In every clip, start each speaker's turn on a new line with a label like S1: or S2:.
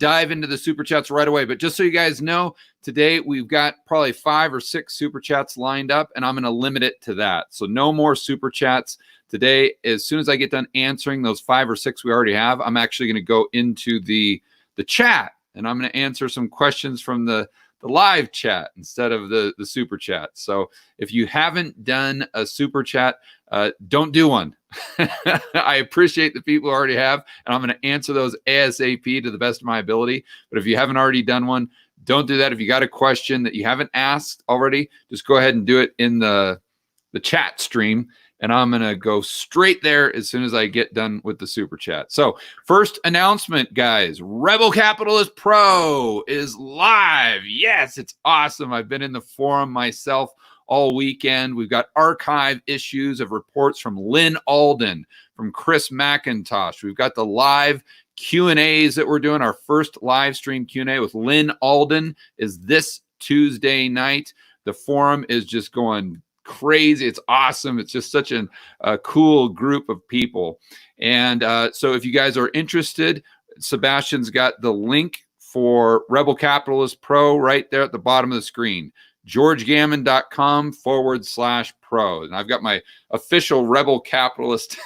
S1: dive into the super chats right away. But just so you guys know, today we've got probably 5 or 6 super chats lined up, and I'm going to limit it to that. So no more super chats today. As soon as I get done answering those 5 or 6 we already have, I'm actually going to go into the chat, and I'm going to answer some questions from the live chat instead of the super chat. So if you haven't done a super chat, don't do one. I appreciate the people who already have, and I'm going to answer those ASAP to the best of my ability. But if you haven't already done one, don't do that. If you got a question that you haven't asked already, just go ahead and do it in the chat stream, and I'm going to go straight there as soon as I get done with the super chat. So first announcement, guys, Rebel Capitalist Pro is live. Yes, it's awesome. I've been in the forum myself all weekend. We've got archive issues of reports from Lynn Alden, from Chris McIntosh. We've got the live Q&As that we're doing. Our first live stream Q&A with Lynn Alden is this Tuesday night. The forum is just going crazy. It's awesome. It's just such a cool group of people. And so if you guys are interested, Sebastian's got the link for Rebel Capitalist Pro right there at the bottom of the screen. georgegammon.com/pro. And I've got my official Rebel Capitalist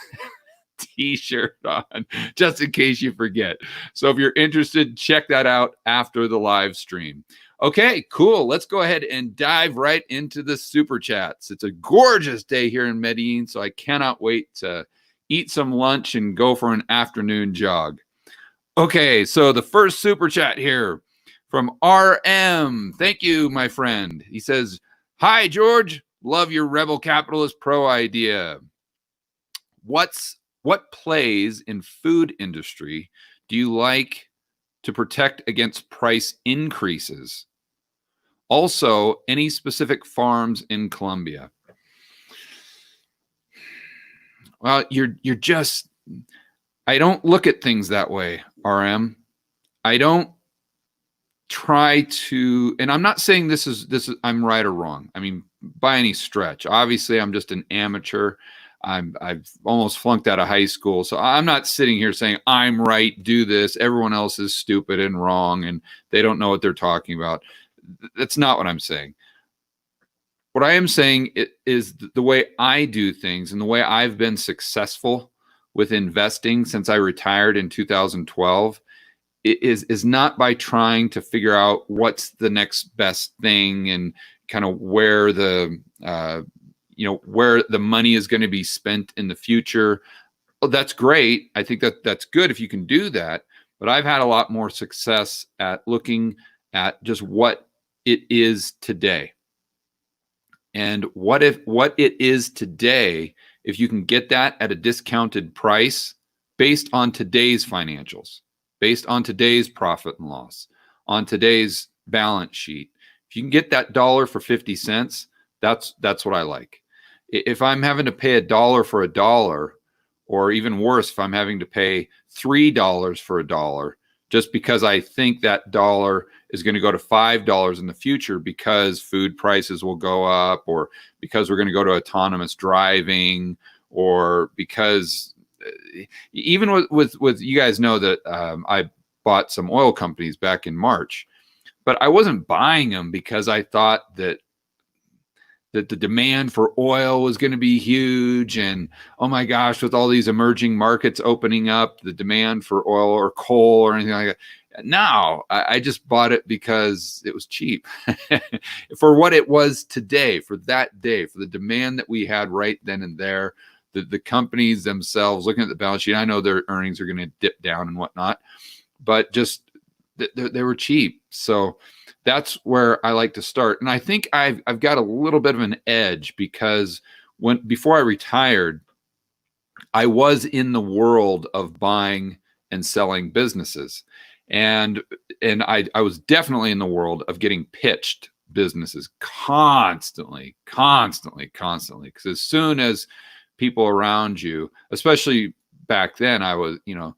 S1: t-shirt on, just in case you forget. So if you're interested, check that out after the live stream. Okay, cool. Let's go ahead and dive right into the super chats. It's a gorgeous day here in Medellin, so I cannot wait to eat some lunch and go for an afternoon jog. Okay, so the first super chat here from RM. Thank you, my friend. He says, "Hi, George. Love your Rebel Capitalist Pro idea. What plays in food industry do you like to protect against price increases? Also, any specific farms in Colombia?" Well, you're just, I don't look at things that way, RM. I don't try to, and I'm not saying this is I'm right or wrong. I mean, by any stretch. Obviously, I'm just an amateur. I've almost flunked out of high school. So I'm not sitting here saying I'm right, do this. Everyone else is stupid and wrong, and they don't know what they're talking about. That's not what I'm saying. What I am saying is the way I do things and the way I've been successful with investing since I retired in 2012 is not by trying to figure out what's the next best thing and kind of where the where the money is going to be spent in the future. Well, that's great. I think that's good if you can do that. But I've had a lot more success at looking at just what it is today. And what it is today, if you can get that at a discounted price based on today's financials, based on today's profit and loss, on today's balance sheet. If you can get that dollar for 50 cents, that's what I like. If I'm having to pay $1 for $1, or even worse, if I'm having to pay $3 for $1, just because I think that dollar is going to go to $5 in the future because food prices will go up, or because we're going to go to autonomous driving, or because even with you guys know that I bought some oil companies back in March, but I wasn't buying them because I thought that the demand for oil was going to be huge. And oh my gosh, with all these emerging markets opening up, the demand for oil or coal or anything like that. No, I just bought it because it was cheap for what it was today, for that day, for the demand that we had right then and there. The companies themselves, looking at the balance sheet, I know their earnings are going to dip down and whatnot, but just they were cheap. So that's where I like to start. And I think I've got a little bit of an edge because before I retired, I was in the world of buying and selling businesses. And I was definitely in the world of getting pitched businesses constantly. Because as soon as people around you, especially back then, I was, and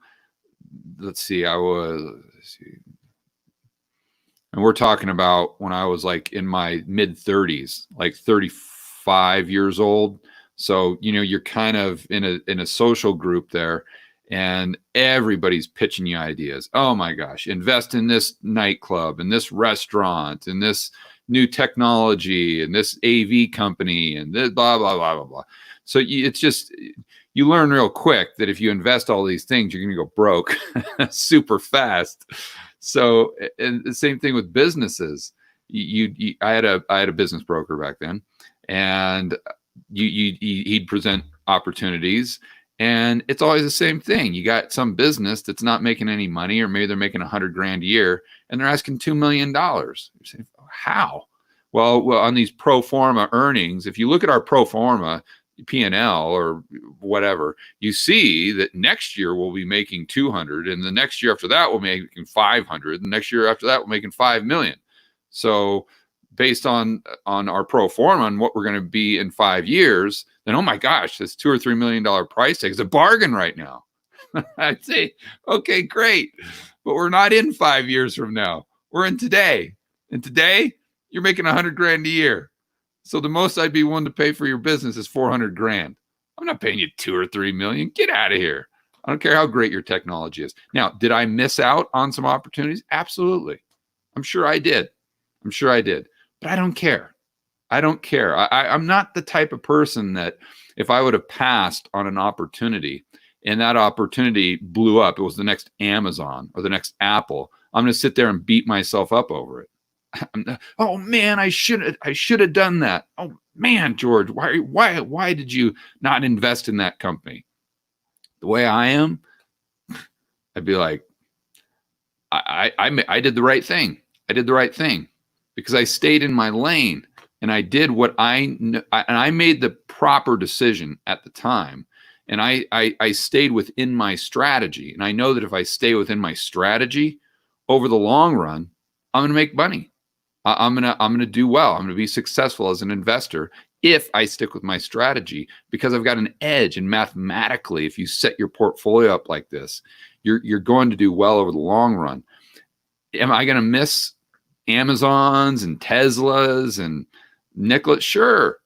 S1: we're talking about when I was like in my mid 30s, like 35 years old. So, you're kind of in a social group there. and everybody's pitching you ideas. Oh my gosh, invest in this nightclub and this restaurant and this new technology and this AV company and this blah, blah, blah, blah, blah. So it's just, you learn real quick that if you invest all these things, you're going to go broke super fast. So, and the same thing with businesses. I had a business broker back then, and he'd present opportunities, and it's always the same thing. You got some business that's not making any money, or maybe they're making $100,000 a year, and they're asking $2 million. You're saying, how? Well, on these pro forma earnings, if you look at our pro forma P&L or whatever, you see that next year we'll be making 200, and the next year after that we'll be making 500, and next year after that we're making 5 million. So based on our pro forma and what we're going to be in 5 years, then oh my gosh, this $2 or $3 million price tag is a bargain right now. I'd say, okay, great, but we're not in 5 years from now. We're in today, and today you're making $100,000 a year. So the most I'd be willing to pay for your business is $400,000. I'm not paying you 2 or 3 million. Get out of here. I don't care how great your technology is. Now, did I miss out on some opportunities? Absolutely. I'm sure I did. But I don't care. I'm not the type of person that if I would have passed on an opportunity and that opportunity blew up, it was the next Amazon or the next Apple, I'm going to sit there and beat myself up over it. Oh man, I should have done that. Oh man, George, why did you not invest in that company? The way I am, I'd be like, I did the right thing. I did the right thing because I stayed in my lane and I did what and I made the proper decision at the time. And I stayed within my strategy. And I know that if I stay within my strategy over the long run, I'm going to make money. I'm gonna do well. I'm gonna be successful as an investor if I stick with my strategy, because I've got an edge. And mathematically, if you set your portfolio up like this, you're going to do well over the long run. Am I going to miss Amazons and Teslas and Nicholas? Sure,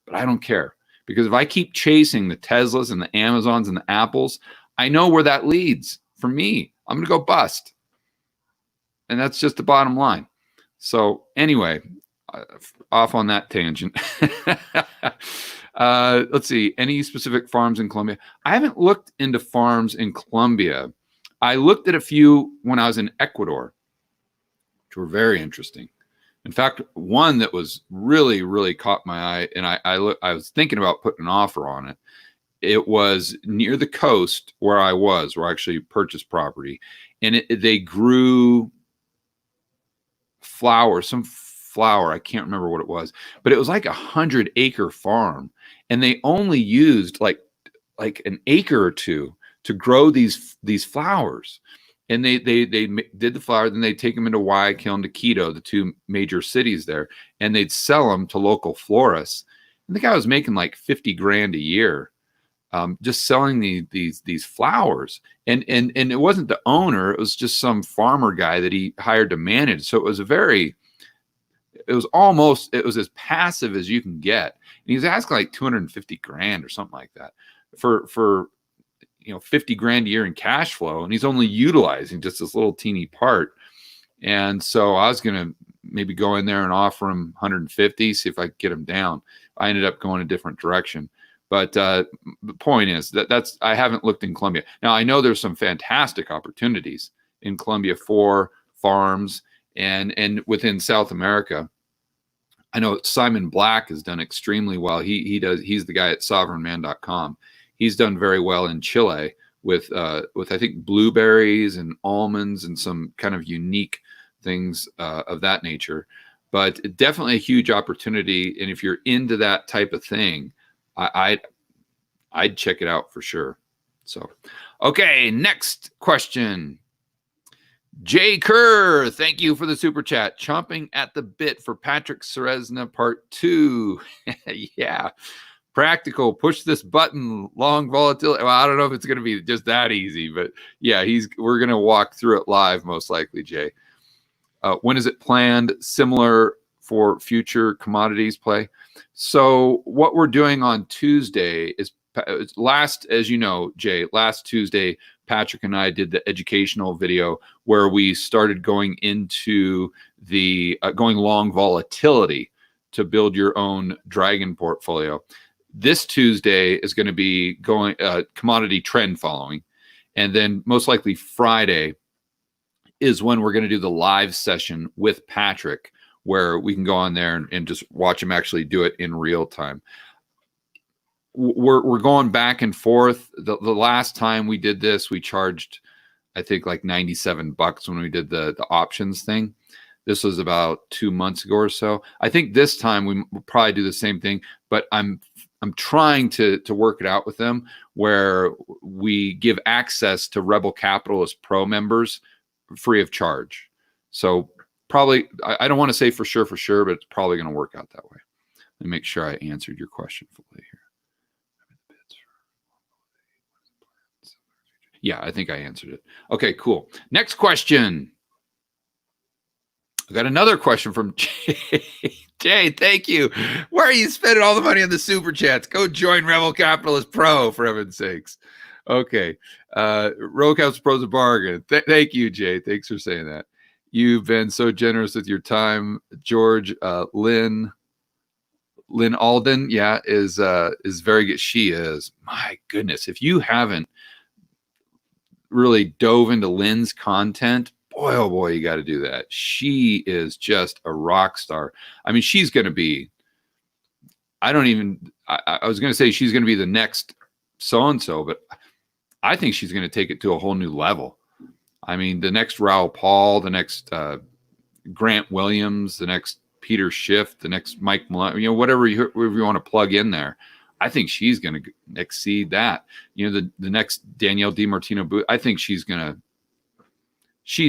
S1: but I don't care, because if I keep chasing the Teslas and the Amazons and the Apples, I know where that leads. For me, I'm going to go bust, and that's just the bottom line. So anyway, off on that tangent. Let's see. Any specific farms in Colombia? I haven't looked into farms in Colombia. I looked at a few when I was in Ecuador, which were very interesting. In fact, one that was really, really caught my eye, and I was thinking about putting an offer on it. It was near the coast where I actually purchased property, and they grew some flower. I can't remember what it was, but it was like 100-acre farm, and they only used like an acre or two to grow these flowers. And they did the flower, then they'd take them into Guayaquil and to Quito, the two major cities there, and they'd sell them to local florists. And the guy was making like $50,000 a year, just selling these flowers. And it wasn't the owner; it was just some farmer guy that he hired to manage. So it was as passive as you can get. And he was asking like $250,000 or something like that for $50,000 a year in cash flow, and he's only utilizing just this little teeny part. And so I was gonna maybe go in there and offer him 150, see if I could get him down. I ended up going a different direction. But the point is that's I haven't looked in Colombia. Now I know there's some fantastic opportunities in Colombia for farms and within South America. I know Simon Black has done extremely well. He's the guy at sovereignman.com. He's done very well in Chile with I think blueberries and almonds and some kind of unique things of that nature. But definitely a huge opportunity. And if you're into that type of thing, I'd check it out for sure. So, okay, next question. Jay Kerr, thank you for the super chat. Chomping at the bit for Patrick Ceresna part 2. Yeah. Practical, push this button, long volatility. Well, I don't know if it's going to be just that easy, but yeah, we're going to walk through it live, most likely, Jay. When is it planned? Similar for future commodities play. So what we're doing on Tuesday is last, as you know, Jay, last Tuesday, Patrick and I did the educational video where we started going into the going long volatility to build your own dragon portfolio. This Tuesday is going to be going commodity trend following. And then most likely Friday is when we're going to do the live session with Patrick, where we can go on there and just watch him actually do it in real time. We're going back and forth. The last time we did this, we charged, I think, like $97 when we did the options thing. This was about 2 months ago or so. I think this time we'll probably do the same thing, but I'm trying to work it out with them where we give access to Rebel Capitalist Pro members free of charge. So probably, I don't want to say for sure, but it's probably going to work out that way. Let me make sure I answered your question fully here. Yeah, I think I answered it. Okay, cool. Next question. I got another question from Jay. Jay, thank you. Why are you spending all the money on the super chats? Go join Rebel Capitalist Pro, for heaven's sakes. Okay. Rebel Capitalist Pro's a bargain. Thank you, Jay. Thanks for saying that. You've been so generous with your time. George, Lynn Alden, yeah, is very good. She is. My goodness. If you haven't really dove into Lynn's content, boy, oh boy, you got to do that. She is just a rock star. I mean, she's going to be, I was going to say she's going to be the next so-and-so, but I think she's going to take it to a whole new level. I mean, the next Raoul Paul, the next Grant Williams, the next Peter Schiff, the next Mike Malone, whatever you want to plug in there. I think she's going to exceed that. The next Danielle DiMartino Booth, I think she's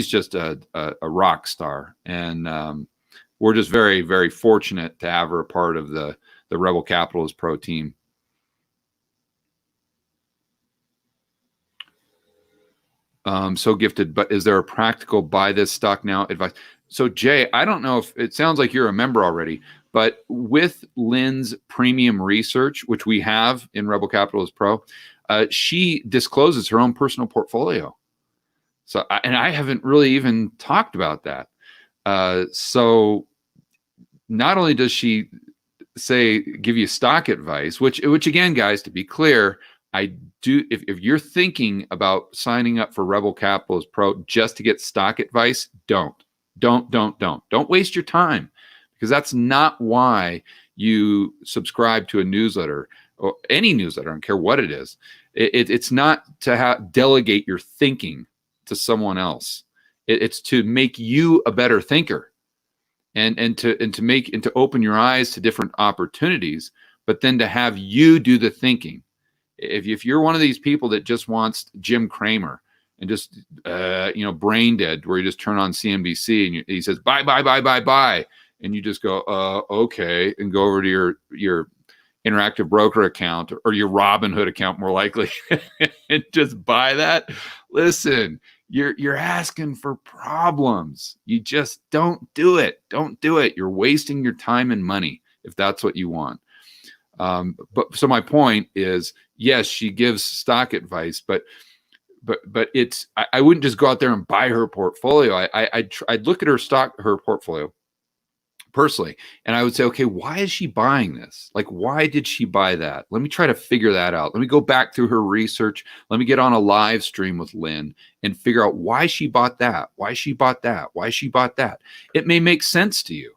S1: just a rock star. And we're just very, very fortunate to have her a part of the Rebel Capitalist Pro team. So gifted, but is there a practical buy this stock now advice? So Jay, I don't know if it sounds like you're a member already, but with Lynn's premium research, which we have in Rebel Capitalist Pro, she discloses her own personal portfolio. So, and I haven't really even talked about that. So not only does she give you stock advice, which again, guys, to be clear, I do, if you're thinking about signing up for Rebel Capitalist Pro just to get stock advice, don't waste your time, because that's not why you subscribe to a newsletter or any newsletter. I don't care what it is. It's not to delegate your thinking to someone else. It's to make you a better thinker and to open your eyes to different opportunities, but then to have you do the thinking. If you're one of these people that just wants Jim Cramer and just brain dead, where you just turn on CNBC and he says buy, and you just go okay, and go over to your Interactive Broker account or your Robinhood account, more likely, and just buy that. Listen, you're asking for problems. You just don't do it. Don't do it. You're wasting your time and money if that's what you want. But so my point is, yes, she gives stock advice, but it's, I wouldn't just go out there and buy her portfolio. I'd look at her portfolio personally, and I would say, okay, why is she buying this? Like, why did she buy that? Let me try to figure that out. Let me go back through her research. Let me get on a live stream with Lynn and figure out why she bought that, why she bought that, why she bought that. It may make sense to you.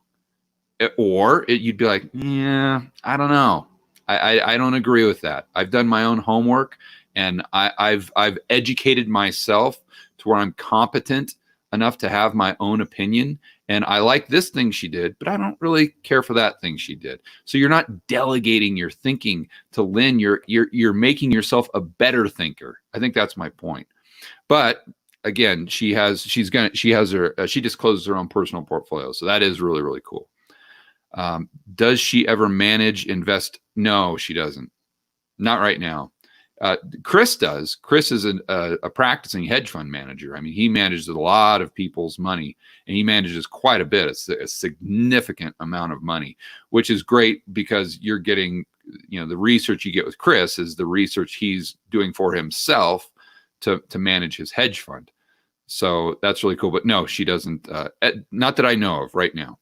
S1: Or you'd be like, yeah, I don't know. I don't agree with that. I've done my own homework, and I've educated myself to where I'm competent enough to have my own opinion. And I like this thing she did, but I don't really care for that thing she did. So you're not delegating your thinking to Lynn. You're making yourself a better thinker. I think that's my point. But again, she discloses her own personal portfolio. So that is really, really cool. Does she ever invest? No, she doesn't. Not right now. Chris does. Chris is a practicing hedge fund manager. I mean, he manages a lot of people's money, and he manages quite a bit. It's a significant amount of money, which is great because you're getting the research you get with Chris is the research he's doing for himself to manage his hedge fund. So that's really cool. But no, she doesn't. Not that I know of right now.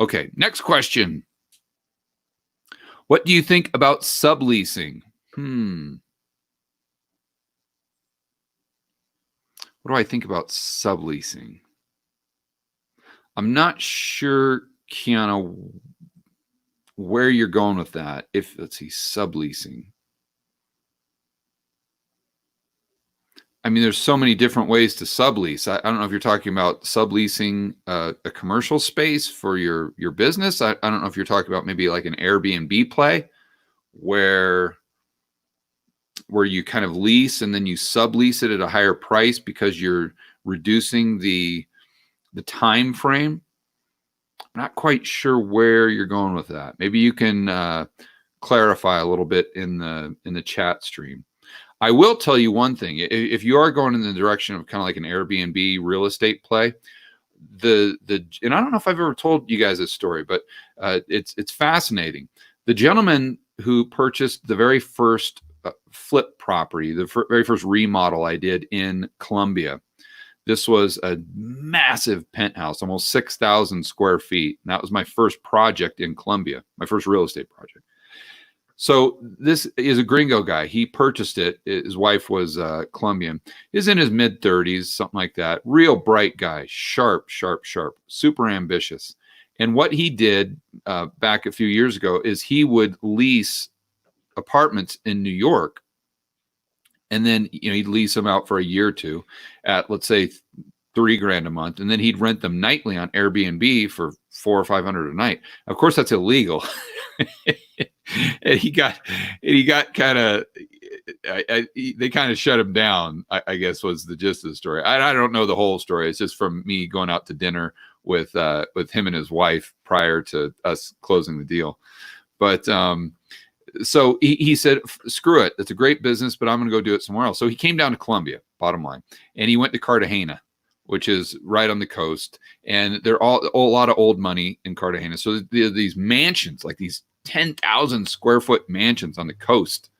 S1: Okay, next question. What do you think about subleasing? What do I think about subleasing? I'm not sure, Kiana, where you're going with that. Let's see, subleasing. I mean, there's so many different ways to sublease. I don't know if you're talking about subleasing a commercial space for your business. I don't know if you're talking about maybe like an Airbnb play where you kind of lease and then you sublease it at a higher price because you're reducing the time frame. I'm not quite sure where you're going with that. Maybe you can clarify a little bit in the chat stream. I will tell you one thing. If you are going in the direction of kind of like an Airbnb real estate play, and I don't know if I've ever told you guys this story, but it's fascinating. The gentleman who purchased the very first flip property, the very first remodel I did in Columbia. This was a massive penthouse, almost 6,000 square feet. And that was my first project in Columbia, my first real estate project. So this is a gringo guy. He purchased it. His wife was Colombian. He's in his mid-30s, something like that. Real bright guy, sharp, super ambitious. And what he did back a few years ago is he would lease apartments in New York, and then he'd lease them out for a year or two at, let's say, $3,000 a month, and then he'd rent them nightly on Airbnb for $400 or $500 a night. Of course, that's illegal. And he got kind of, they kind of shut him down, I guess was the gist of the story. I don't know the whole story. It's just from me going out to dinner with him and his wife prior to us closing the deal. But so he said, screw it. It's a great business, but I'm going to go do it somewhere else. So he came down to Columbia, bottom line, and he went to Cartagena, which is right on the coast. And they're all a lot of old money in Cartagena. So these mansions, like these 10,000 square foot mansions on the coast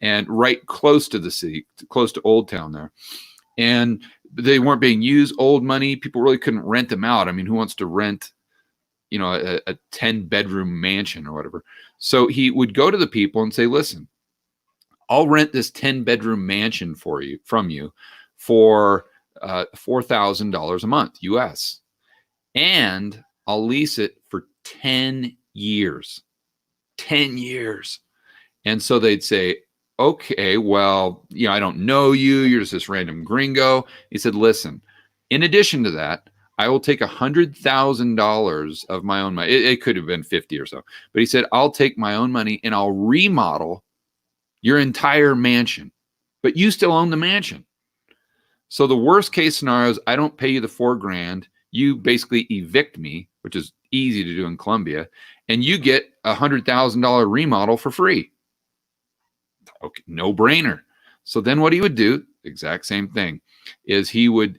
S1: and right close to the city, close to Old Town there. And they weren't being used, old money. People really couldn't rent them out. I mean, who wants to rent, a 10-bedroom mansion or whatever? So he would go to the people and say, listen, I'll rent this 10-bedroom mansion from you for $4,000 a month US, and I'll lease it for 10 years. 10 years. And so they'd say, okay, well, I don't know you. You're just this random gringo. He said, listen, in addition to that, I will take $100,000 of my own money. It could have been 50 or so, but he said, I'll take my own money and I'll remodel your entire mansion, but you still own the mansion. So the worst case scenario is I don't pay you the $4,000. You basically evict me, which is easy to do in Columbia, and you get $100,000 remodel for free. Okay, no brainer. So then what he would do, exact same thing, is he would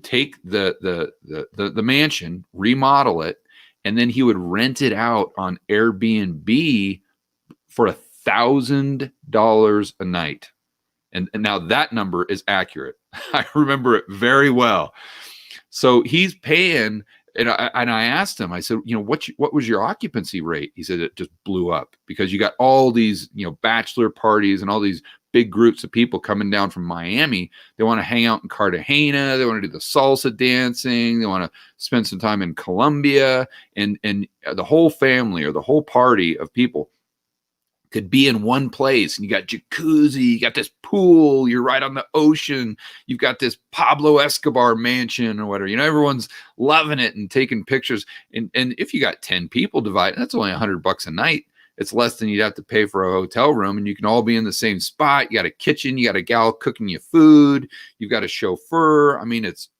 S1: take the mansion, remodel it, and then he would rent it out on Airbnb for $1,000 a night. And now that number is accurate. I remember it very well. So he's paying, and I asked him, I said, what was your occupancy rate? He said it just blew up because you got all these, bachelor parties and all these big groups of people coming down from Miami. They want to hang out in Cartagena. They want to do the salsa dancing. They want to spend some time in Colombia, and the whole family or the whole party of people could be in one place. And you got jacuzzi, you got this pool, you're right on the ocean, you've got this Pablo Escobar mansion or whatever. Everyone's loving it and taking pictures. And if you got 10 people divided, that's only $100 a night. It's less than you'd have to pay for a hotel room, and you can all be in the same spot. You got a kitchen, you got a gal cooking you food, you've got a chauffeur. I mean, it's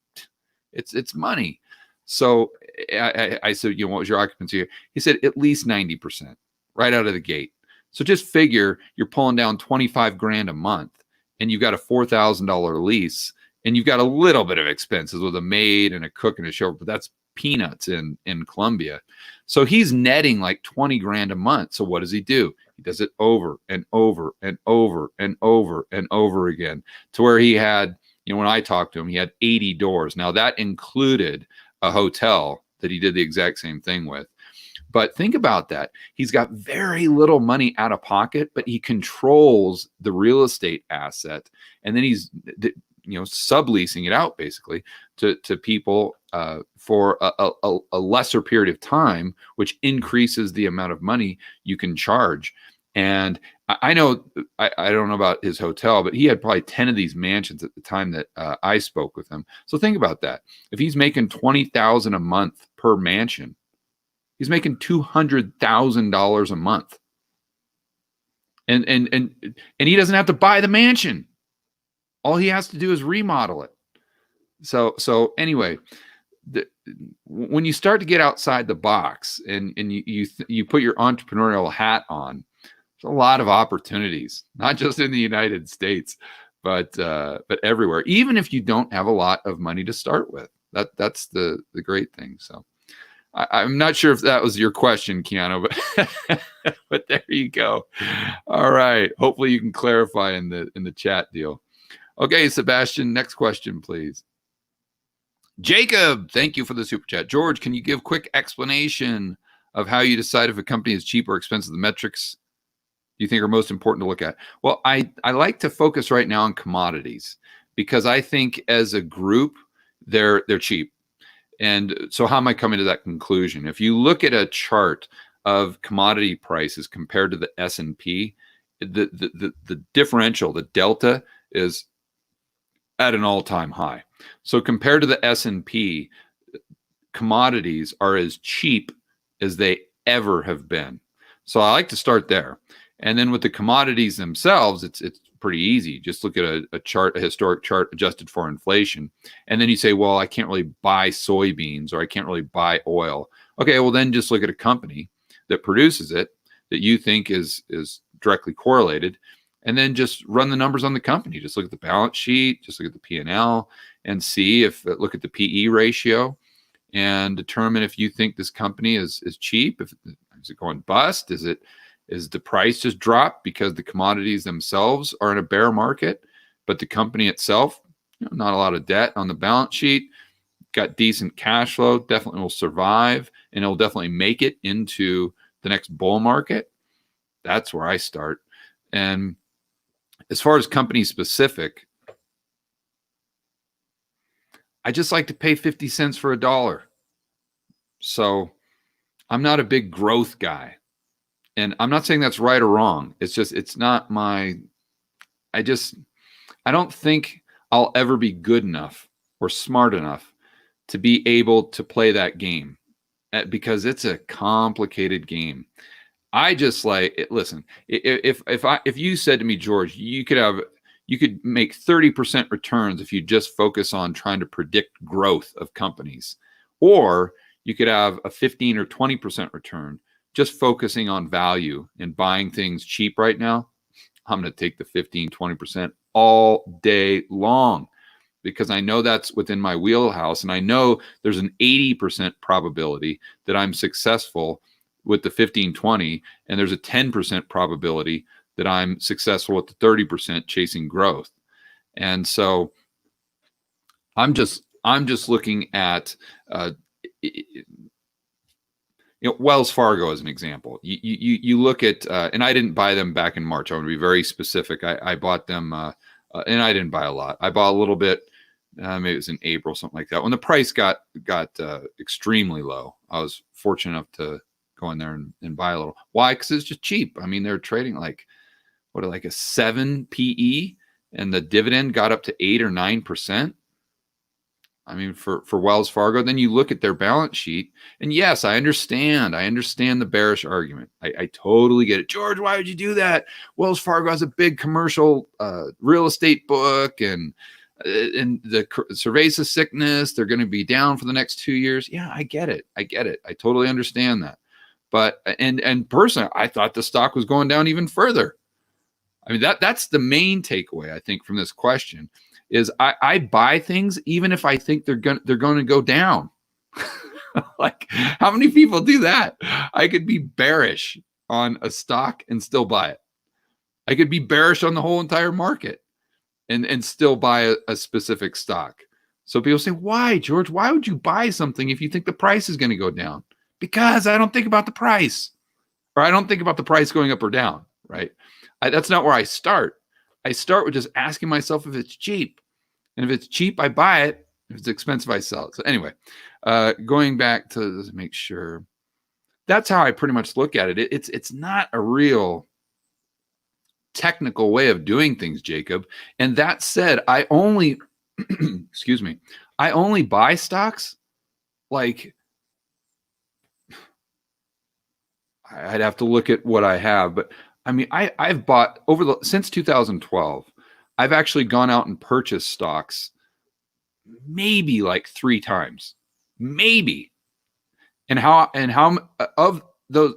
S1: money. So I said, what was your occupancy? He said at least 90% right out of the gate. So just figure you're pulling down $25,000 a month, and you've got a $4,000 lease, and you've got a little bit of expenses with a maid and a cook and a chauffeur, but that's peanuts in Colombia. So he's netting like 20 grand a month. So what does he do? He does it over and over and over and over and over again, to where he had, when I talked to him, he had 80 doors. Now that included a hotel that he did the exact same thing with. But think about that. He's got very little money out of pocket, but he controls the real estate asset. And then he's, subleasing it out basically to people for a lesser period of time, which increases the amount of money you can charge. And I know, I don't know about his hotel, but he had probably 10 of these mansions at the time that I spoke with him. So think about that. If he's making $20,000 a month per mansion, he's making $200,000 a month, and he doesn't have to buy the mansion. All he has to do is remodel it. So anyway, when you start to get outside the box and you put your entrepreneurial hat on, there's a lot of opportunities, not just in the United States, but everywhere. Even if you don't have a lot of money to start with, that's the great thing. So. I'm not sure if that was your question, Keanu, but there you go. All right. Hopefully you can clarify in the chat deal. Okay, Sebastian, next question, please. Jacob, thank you for the super chat. George, can you give quick explanation of how you decide if a company is cheap or expensive? The metrics you think are most important to look at? Well, I like to focus right now on commodities, because I think as a group, they're cheap. And so how am I coming to that conclusion? If you look at a chart of commodity prices compared to the S&P, the differential, the delta, is at an all-time high. So compared to the S&P, commodities are as cheap as they ever have been. So I like to start there. And then with the commodities themselves, it's pretty easy. Just look at a chart, a historic chart adjusted for inflation. And then you say, well, I can't really buy soybeans, or I can't really buy oil. Okay, well, then just look at a company that produces it that you think is directly correlated, and then just run the numbers on the company. Just look at the balance sheet, just look at the P&L, and see look at the PE ratio, and determine if you think this company is cheap. Is it going bust? Is the price just dropped because the commodities themselves are in a bear market, but the company itself, not a lot of debt on the balance sheet, got decent cash flow, definitely will survive, and it'll definitely make it into the next bull market? That's where I start. And as far as company specific, I just like to pay 50 cents for a dollar. So I'm not a big growth guy. And I'm not saying that's right or wrong. It's just, it's not my, I don't think I'll ever be good enough or smart enough to be able to play that game, because it's a complicated game. I just listen, if you said to me, George, you could make 30% returns if you just focus on trying to predict growth of companies, or you could have a 15 or 20% return just focusing on value and buying things cheap right now, I'm going to take the 15, 20% all day long, because I know that's within my wheelhouse. And I know there's an 80% probability that I'm successful with the 15, 20, and there's a 10% probability that I'm successful with the 30% chasing growth. And so I'm just looking at, Wells Fargo as an example. You look at, and I didn't buy them back in March. I want to be very specific. I bought them, and I didn't buy a lot. I bought a little bit. Maybe it was in April, something like that. When the price got extremely low, I was fortunate enough to go in there and buy a little. Why? Because it's just cheap. I mean, they're trading like a 7 PE, and the dividend got up to 8 or 9%. I mean, for Wells Fargo, then you look at their balance sheet, and yes, I understand the bearish argument. I totally get it. George, why would you do that? Wells Fargo has a big commercial real estate book, and the cerveza sickness, they're going to be down for the next 2 years. Yeah, I get it. I totally understand that. But and personally, I thought the stock was going down even further. I mean, that's the main takeaway, I think, from this question. Is I buy things even if I think they're going to go down. Like, how many people do that? I could be bearish on a stock and still buy it. I could be bearish on the whole entire market and still buy a specific stock. So people say, why, George? Why would you buy something if you think the price is going to go down? Because I don't think about the price, or I don't think about the price going up or down, right? That's not where I start. I start with just asking myself if it's cheap. And if it's cheap, I buy it. If it's expensive, I sell it. So anyway, going back to make sure, that's how I pretty much look at it. It's not a real technical way of doing things, Jacob. And that said, I only, excuse me, I only buy stocks like, I'd have to look at what I have, but I mean, I've bought since 2012, I've actually gone out and purchased stocks maybe like 3 times, maybe. And how of those,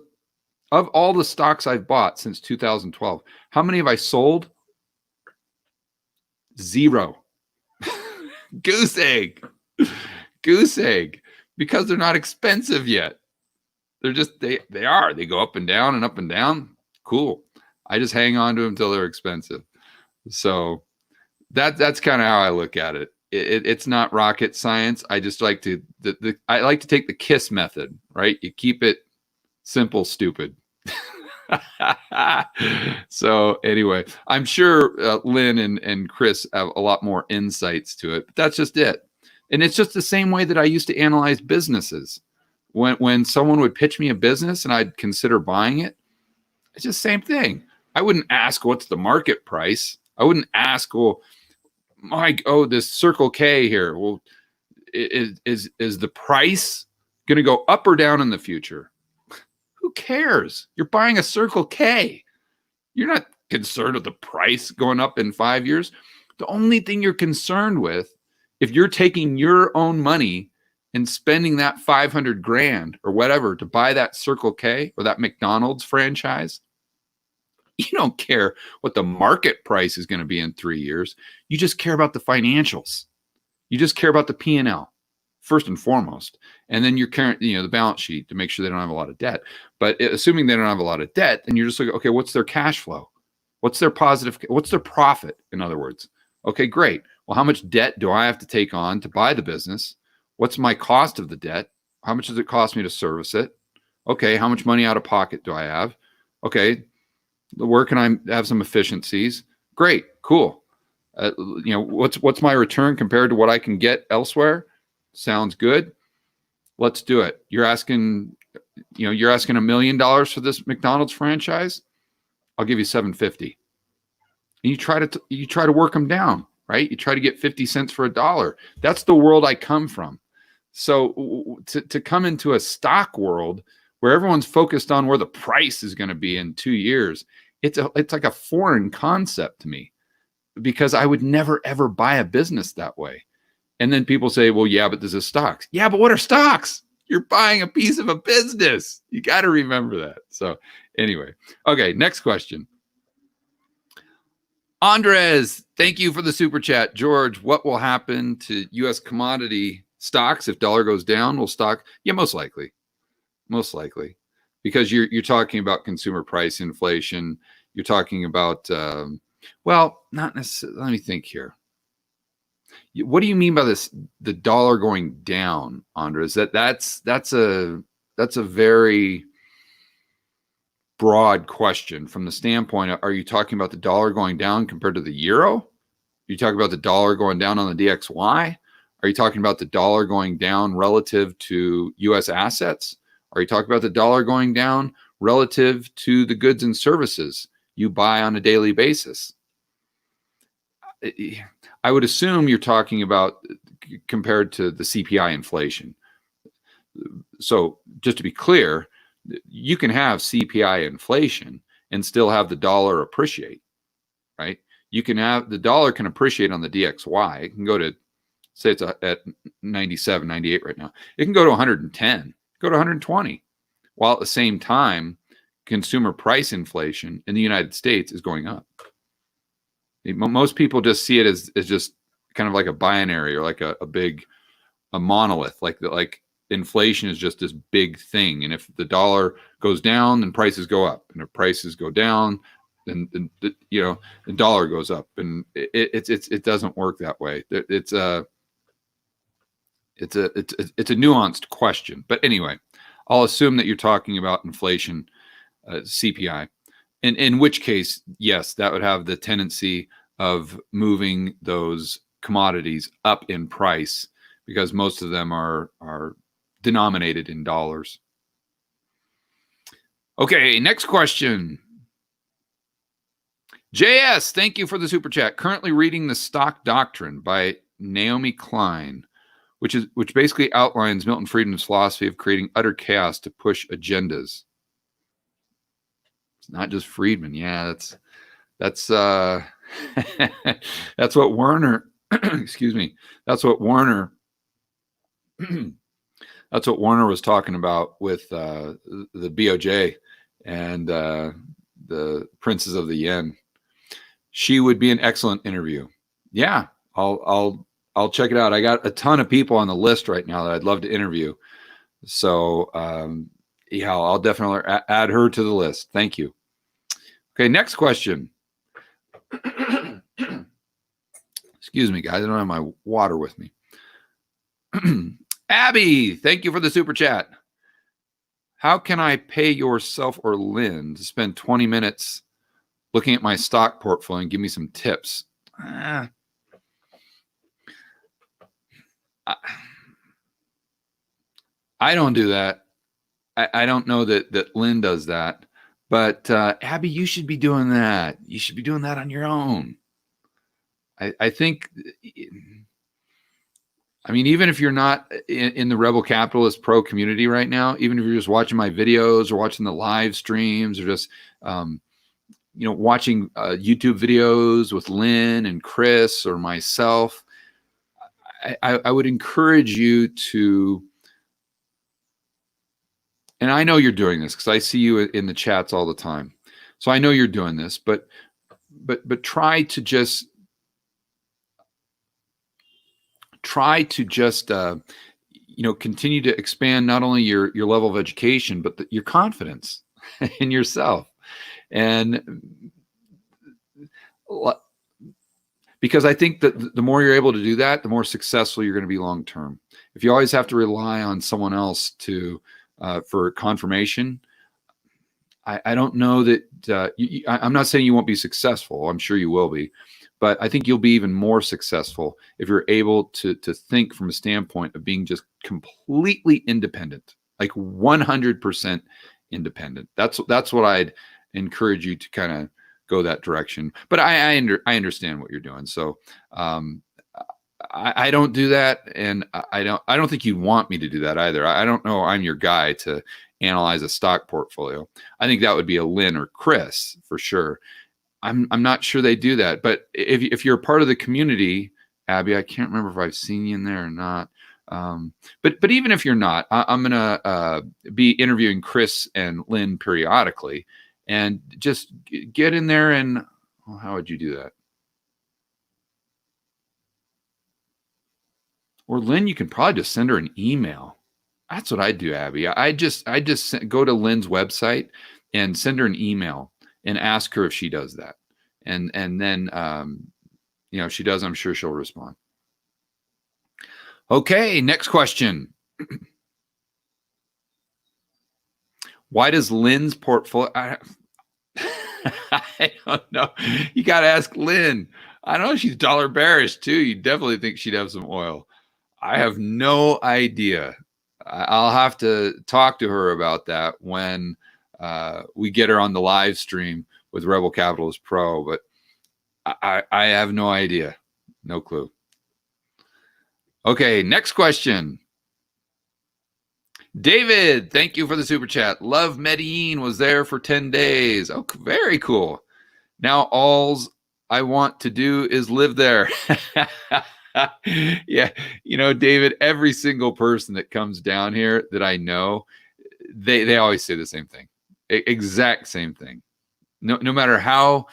S1: of all the stocks I've bought since 2012, how many have I sold? 0. Goose egg. Goose egg. Because they're not expensive yet. They're just, they go up and down and up and down. Cool. I just hang on to them until they're expensive. So that's kind of how I look at it. It's not rocket science. I just like to, I like to take the KISS method, right? You keep it simple, stupid. So anyway, I'm sure Lynn and Chris have a lot more insights to it, but that's just it. And it's just the same way that I used to analyze businesses. When someone would pitch me a business and I'd consider buying it, it's just the same thing. I wouldn't ask what's the market price. I wouldn't ask, well, this Circle K here. Well, is the price going to go up or down in the future? Who cares? You're buying a Circle K. You're not concerned with the price going up in 5 years. The only thing you're concerned with, if you're taking your own money and spending that 500 grand or whatever to buy that Circle K or that McDonald's franchise, you don't care what the market price is going to be in 3 years. You just care about the financials. You just care about the P&L first and foremost. And then your current, the balance sheet to make sure they don't have a lot of debt. But assuming they don't have a lot of debt, then you're just like, okay, what's their cash flow? What's their profit? In other words, okay, great. Well, how much debt do I have to take on to buy the business? What's my cost of the debt? How much does it cost me to service it? Okay, how much money out of pocket do I have? Okay, where can I have some efficiencies? Great, cool. What's my return compared to what I can get elsewhere? Sounds good. Let's do it. You're asking $1 million for this McDonald's franchise. I'll give you $750. And you try to work them down, right? You try to get 50 cents for $1. That's the world I come from. So to come into a stock world where everyone's focused on where the price is going to be in 2 years, it's like a foreign concept to me, because I would never ever buy a business that way. And then people say, well, yeah, but this is stocks. Yeah, but what are stocks? You're buying a piece of a business. You got to remember that. So anyway, okay, next question. Andres, thank you for the super chat. George, what will happen to U.S. commodity stocks if dollar goes down? Will stock? Yeah, most likely, because you're talking about consumer price inflation. You're talking about, not necessarily. Let me think here. What do you mean by this? The dollar going down, Andres? That's a very broad question from the standpoint. Are you talking about the dollar going down compared to the euro? Are you talking about the dollar going down on the DXY? Are you talking about the dollar going down relative to U.S. assets? Are you talking about the dollar going down relative to the goods and services you buy on a daily basis? I would assume you're talking about compared to the CPI inflation. So just to be clear, you can have CPI inflation and still have the dollar appreciate, right? You can have the dollar can appreciate on the DXY. It can go to, say it's at 97, 98 right now. It can go to 110, go to 120, while at the same time, consumer price inflation in the United States is going up. Most people just see it as just kind of like a binary or like a monolith, like inflation is just this big thing. And if the dollar goes down, then prices go up. And if prices go down, then the dollar goes up. And it doesn't work that way. It's a nuanced question. But anyway, I'll assume that you're talking about inflation, CPI. In which case, yes, that would have the tendency of moving those commodities up in price because most of them are denominated in dollars. Okay, next question. JS, thank you for the super chat. Currently reading The Stock Doctrine by Naomi Klein, which basically outlines Milton Friedman's philosophy of creating utter chaos to push agendas. It's not just Friedman. Yeah, that's that's what Werner excuse me. That's what Werner was talking about with the BOJ and the Princes of the Yen. She would be an excellent interview. Yeah, I'll check it out. I got a ton of people on the list right now that I'd love to interview. So yeah, I'll definitely add her to the list. Thank you. Okay, next question. Excuse me, guys. I don't have my water with me. Abby, thank you for the super chat. How can I pay yourself or Lynn to spend 20 minutes looking at my stock portfolio and give me some tips? I don't do that. I don't know that Lynn does that. But Abby, you should be doing that. You should be doing that on your own. I think, I mean, even if you're not in the Rebel Capitalist Pro community right now, even if you're just watching my videos or watching the live streams or just, watching YouTube videos with Lynn and Chris or myself, I would encourage you to, and I know you're doing this because I see you in the chats all the time. So I know you're doing this, but try to just continue to expand not only your level of education, but your confidence in yourself. And because I think that the more you're able to do that, the more successful you're going to be long term. If you always have to rely on someone else for confirmation, I don't know that I'm not saying you won't be successful. I'm sure you will be, but I think you'll be even more successful if you're able to think from a standpoint of being just completely independent, like 100% independent. That's what I'd encourage you to kind of go that direction. But I understand what you're doing. So I don't do that, and I don't think you'd want me to do that either. I don't know I'm your guy to analyze a stock portfolio. I think that would be a Lynn or Chris for sure. I'm not sure they do that. But if you're a part of the community, Abby, I can't remember if I've seen you in there or not. But even if you're not, I'm gonna be interviewing Chris and Lynn periodically, and just get in there and how would you do that? Or Lynn, you can probably just send her an email. That's what I do, Abby. I just go to Lynn's website and send her an email and ask her if she does that. And then, if she does, I'm sure she'll respond. Okay, next question. Why does Lynn's portfolio... I don't know. You got to ask Lynn. I know she's dollar bearish too. You definitely think she'd have some oil. I have no idea. I'll have to talk to her about that when we get her on the live stream with Rebel Capitalist Pro, but I have no idea. No clue. Okay, next question. David, thank you for the super chat. Love Medellin, was there for 10 days. Oh, very cool. Now alls I want to do is live there. Yeah, David, every single person that comes down here that I know, they always say the same thing. Exact same thing. No matter how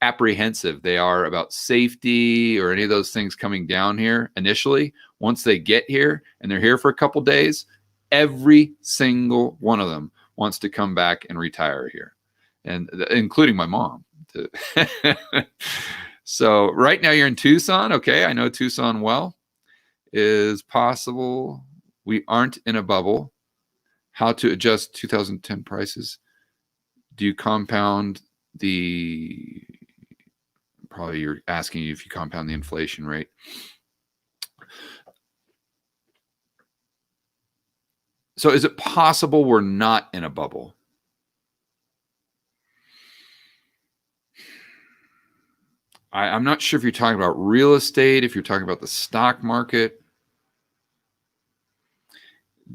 S1: apprehensive they are about safety or any of those things coming down here initially, once they get here and they're here for a couple days, Every single one of them wants to come back and retire here, and including my mom. So right now you're in Tucson. Okay, I know Tucson well. Is possible we aren't in a bubble. How to adjust 2010 prices? Do you compound the, probably you're asking if you compound the inflation rate. So is it possible we're not in a bubble? I'm not sure if you're talking about real estate, if you're talking about the stock market.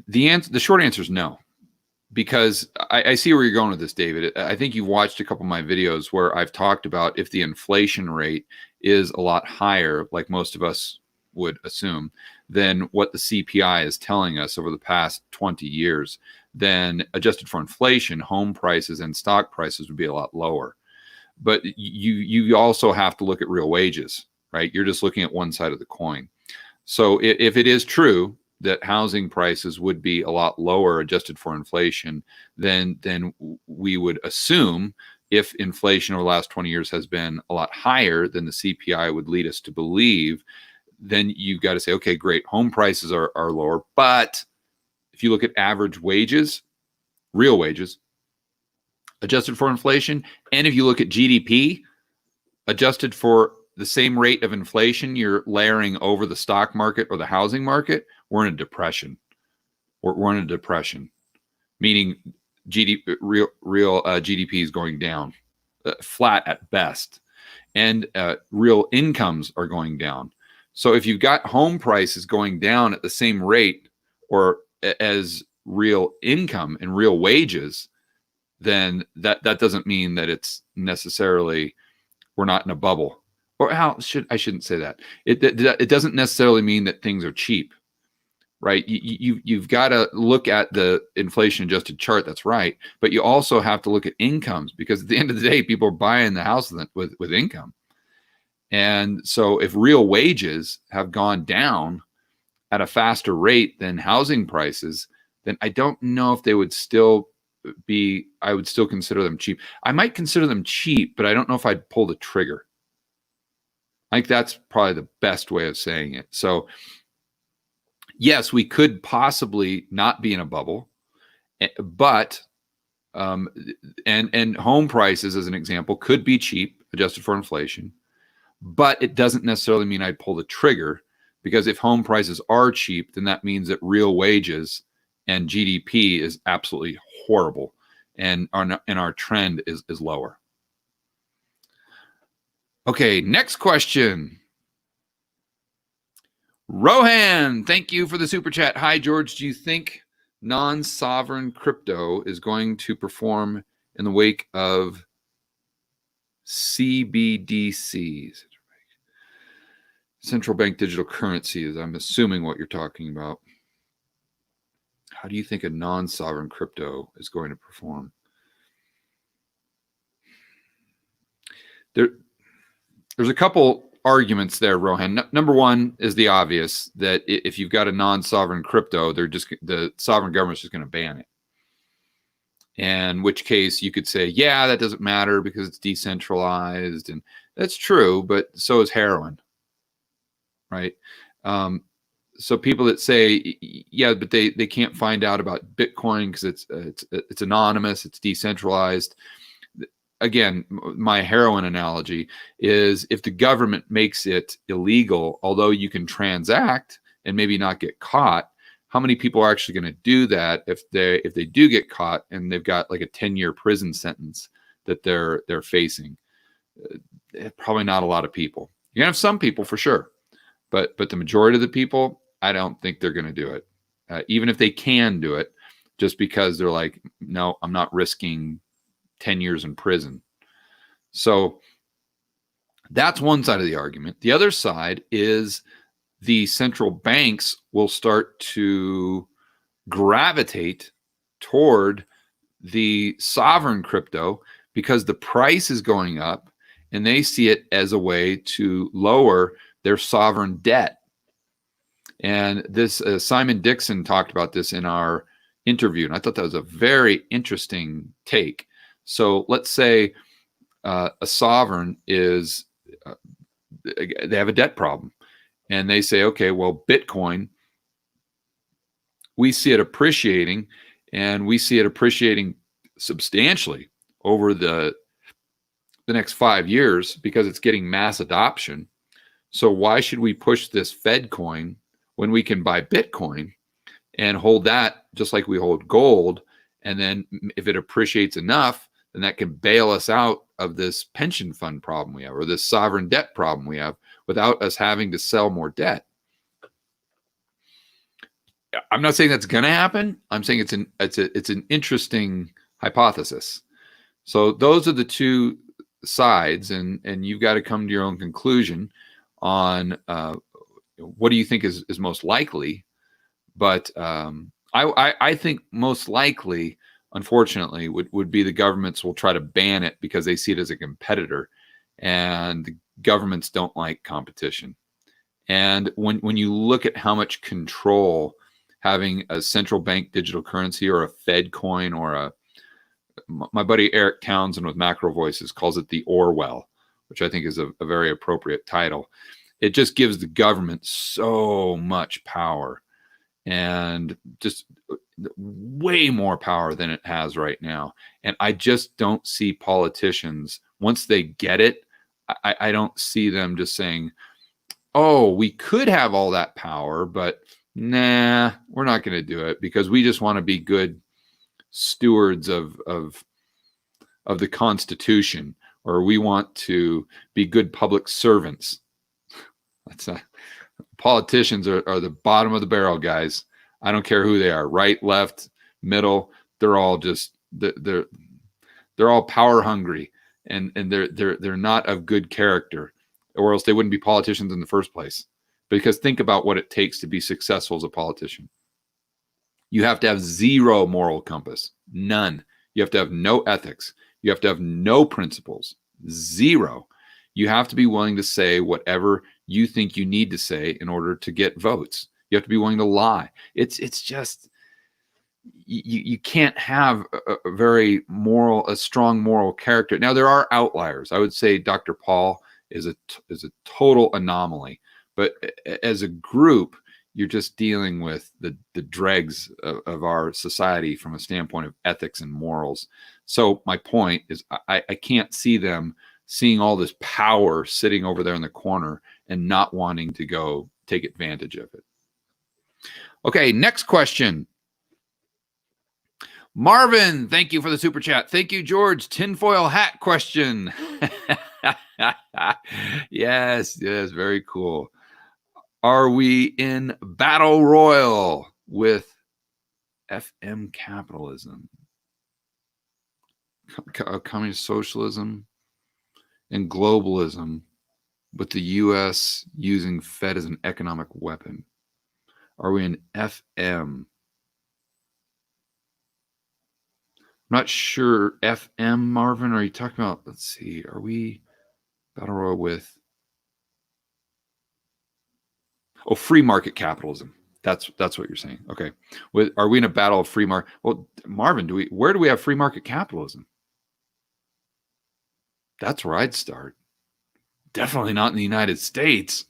S1: The short answer is no, because I see where you're going with this, David. I think you've watched a couple of my videos where I've talked about if the inflation rate is a lot higher, like most of us would assume, than what the CPI is telling us over the past 20 years, then adjusted for inflation, home prices and stock prices would be a lot lower. But you also have to look at real wages, right? You're just looking at one side of the coin. So if it is true that housing prices would be a lot lower adjusted for inflation, then we would assume, if inflation over the last 20 years has been a lot higher than the CPI would lead us to believe, then you've got to say, okay, great, home prices are lower. But if you look at average wages, real wages, adjusted for inflation, and if you look at GDP, adjusted for the same rate of inflation you're layering over the stock market or the housing market, we're in a depression. We're in a depression, meaning real GDP is going down, flat at best, and real incomes are going down. So if you've got home prices going down at the same rate or as real income and real wages, then that doesn't mean that it's necessarily, we're not in a bubble. Or I shouldn't say that. It doesn't necessarily mean that things are cheap, right? You've got to look at the inflation adjusted chart. That's right. But you also have to look at incomes, because at the end of the day, people are buying the house with income. And so if real wages have gone down at a faster rate than housing prices, then I don't know if they would still be, I would still consider them cheap. I might consider them cheap, but I don't know if I'd pull the trigger. I think that's probably the best way of saying it. So yes, we could possibly not be in a bubble, but and home prices, as an example, could be cheap adjusted for inflation, but it doesn't necessarily mean I'd pull the trigger, because if home prices are cheap, then that means that real wages and GDP is absolutely horrible, and our trend is lower. Okay, next question. Rohan, thank you for the super chat. Hi, George. Do you think non-sovereign crypto is going to perform in the wake of CBDCs, central bank digital currencies? I'm assuming what you're talking about. How do you think a non-sovereign crypto is going to perform? There's a couple arguments there, Rohan. Number one is the obvious, that if you've got a non-sovereign crypto, the sovereign government's just going to ban it. In which case you could say, yeah, that doesn't matter because it's decentralized, and that's true, but so is heroin, right? So people that say, yeah, but they can't find out about Bitcoin because it's anonymous, it's decentralized. Again, my heroin analogy is, if the government makes it illegal, although you can transact and maybe not get caught, how many people are actually going to do that if they do get caught and they've got like a 10-year prison sentence that they're facing? Probably not a lot of people. You're gonna have some people for sure, but the majority of the people, I don't think they're going to do it, even if they can do it, just because they're like, no, I'm not risking 10 years in prison. So that's one side of the argument. The other side is the central banks will start to gravitate toward the sovereign crypto because the price is going up, and they see it as a way to lower their sovereign debt. And this Simon Dixon talked about this in our interview, and I thought that was a very interesting take. So let's say a sovereign is they have a debt problem, and they say, okay, well, Bitcoin, we see it appreciating, and we see it appreciating substantially over the next 5 years because it's getting mass adoption. So why should we push this Fed coin when we can buy Bitcoin and hold that just like we hold gold? And then if it appreciates enough, then that can bail us out of this pension fund problem we have, or this sovereign debt problem we have, without us having to sell more debt. I'm not saying that's going to happen. I'm saying it's an interesting hypothesis. So those are the two sides, and you've got to come to your own conclusion on what do you think is most likely. But I think most likely, unfortunately, would be the governments will try to ban it because they see it as a competitor, and the governments don't like competition. And when you look at how much control having a central bank digital currency or a Fed coin or my buddy Eric Townsend with Macro Voices calls it the Orwell, which I think is a very appropriate title. It just gives the government so much power, and just way more power than it has right now. And I just don't see politicians, once they get it, I don't see them just saying, oh, we could have all that power, but nah, we're not going to do it because we just want to be good stewards of the Constitution, or we want to be good public servants. Politicians are the bottom of the barrel, guys. I don't care who they are, right, left, middle. They're all just they're all power hungry, and they're not of good character, or else they wouldn't be politicians in the first place. Because think about what it takes to be successful as a politician. You have to have zero moral compass, none. You have to have no ethics. You have to have no principles, zero. You have to be willing to say whatever you think you need to say in order to get votes. You have to be willing to lie. It's just, you can't have a strong moral character. Now, there are outliers. I would say Dr. Paul is a total anomaly. But as a group, you're just dealing with the dregs of our society from a standpoint of ethics and morals. So my point is I can't see them seeing all this power sitting over there in the corner and not wanting to go take advantage of it. Okay, next question. Marvin, thank you for the super chat. Thank you, George. Tinfoil hat question. Yes, very cool. Are we in battle royal with FM capitalism, communist socialism, and globalism, with the U.S. using Fed as an economic weapon? Are we in FM? I'm not sure. FM, Marvin, are you talking about, let's see, are we battle royal with free market capitalism? That's what you're saying. Okay. Are we in a battle of free market? Well, Marvin, where do we have free market capitalism? That's where I'd start. Definitely not in the United States.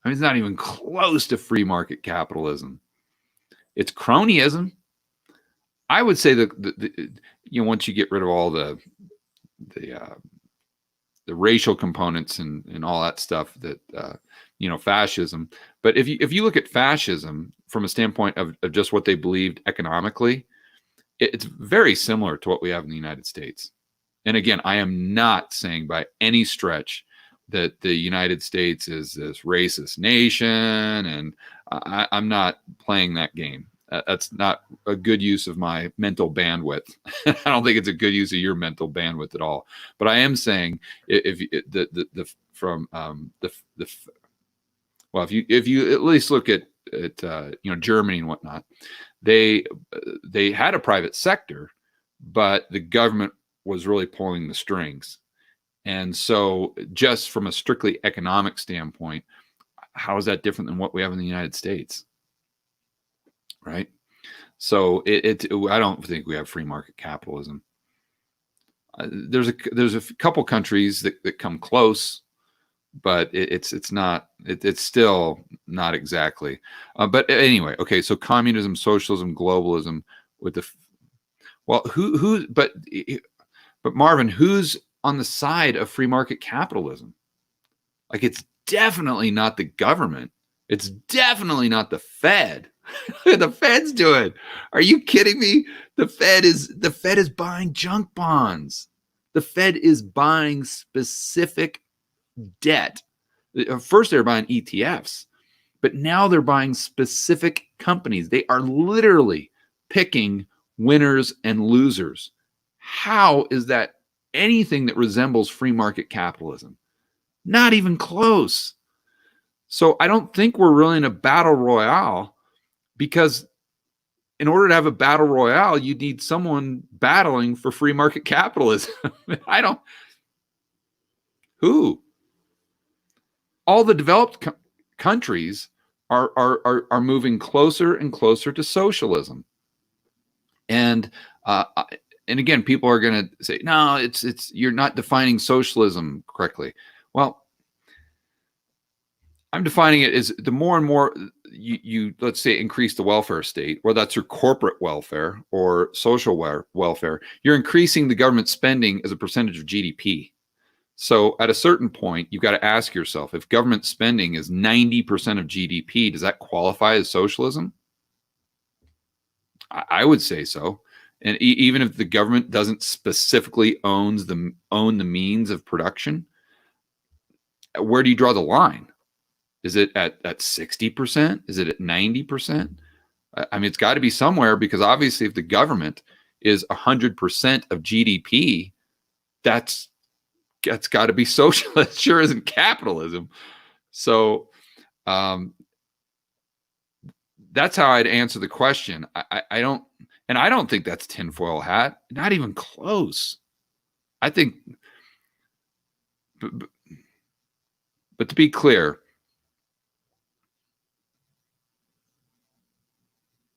S1: I mean, it's not even close to free market capitalism. It's cronyism. I would say that once you get rid of all the racial components and all that stuff, that fascism. But if you look at fascism from a standpoint of just what they believed economically, it's very similar to what we have in the United States. And again, I am not saying by any stretch that the United States is this racist nation, and I'm not playing that game. That's not a good use of my mental bandwidth. I don't think it's a good use of your mental bandwidth at all. But I am saying, if you at least look at Germany and whatnot, they had a private sector, but the government was really pulling the strings. And so just from a strictly economic standpoint, how is that different than what we have in the United States? Right. So I don't think we have free market capitalism. There's a couple countries that come close, but it's still not exactly. But anyway, okay. So communism, socialism, globalism with but Marvin, who's on the side of free market capitalism? Like, it's definitely not the government. It's definitely not the Fed. The Fed's doing. Are you kidding me? The Fed is buying junk bonds. The Fed is buying specific debt. First, they're buying ETFs, but now they're buying specific companies. They are literally picking winners and losers. How is that anything that resembles free market capitalism? Not even close. So I don't think we're really in a battle royale, because in order to have a battle royale, you need someone battling for free market capitalism. Who? All the developed countries are moving closer and closer to socialism. And again, people are going to say, no, it's you're not defining socialism correctly. Well, I'm defining it as the more and more you let's say increase the welfare state, whether that's your corporate welfare or social welfare, you're increasing the government spending as a percentage of GDP. So at a certain point, you've got to ask yourself, if government spending is 90% of GDP, does that qualify as socialism? I would say so. And even if the government doesn't specifically own the means of production, where do you draw the line? Is it at 60%? Is it at 90%? I mean, it's got to be somewhere, because obviously if the government is 100% of GDP, that's got to be socialist. Sure isn't capitalism. So that's how I'd answer the question. I don't think that's tinfoil hat. Not even close. I think, but to be clear,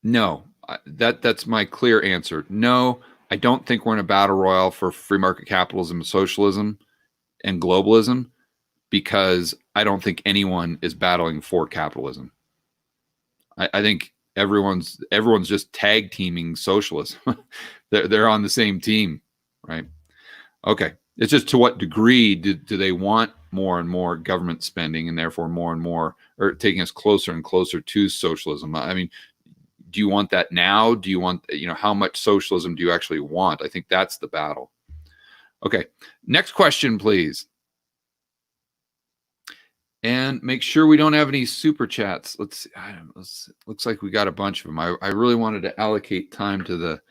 S1: no, that's my clear answer. No, I don't think we're in a battle royale for free market capitalism, socialism, and globalism, because I don't think anyone is battling for capitalism. I think everyone's just tag teaming socialism. they're on the same team, right? Okay, it's just to what degree do they want more and more government spending, and therefore more and more, or taking us closer and closer to socialism? I mean, do you want that now? Do you want, how much socialism do you actually want? I think that's the battle. Okay, next question, please. And make sure we don't have any super chats. Let's see. Looks like we got a bunch of them. I really wanted to allocate time to the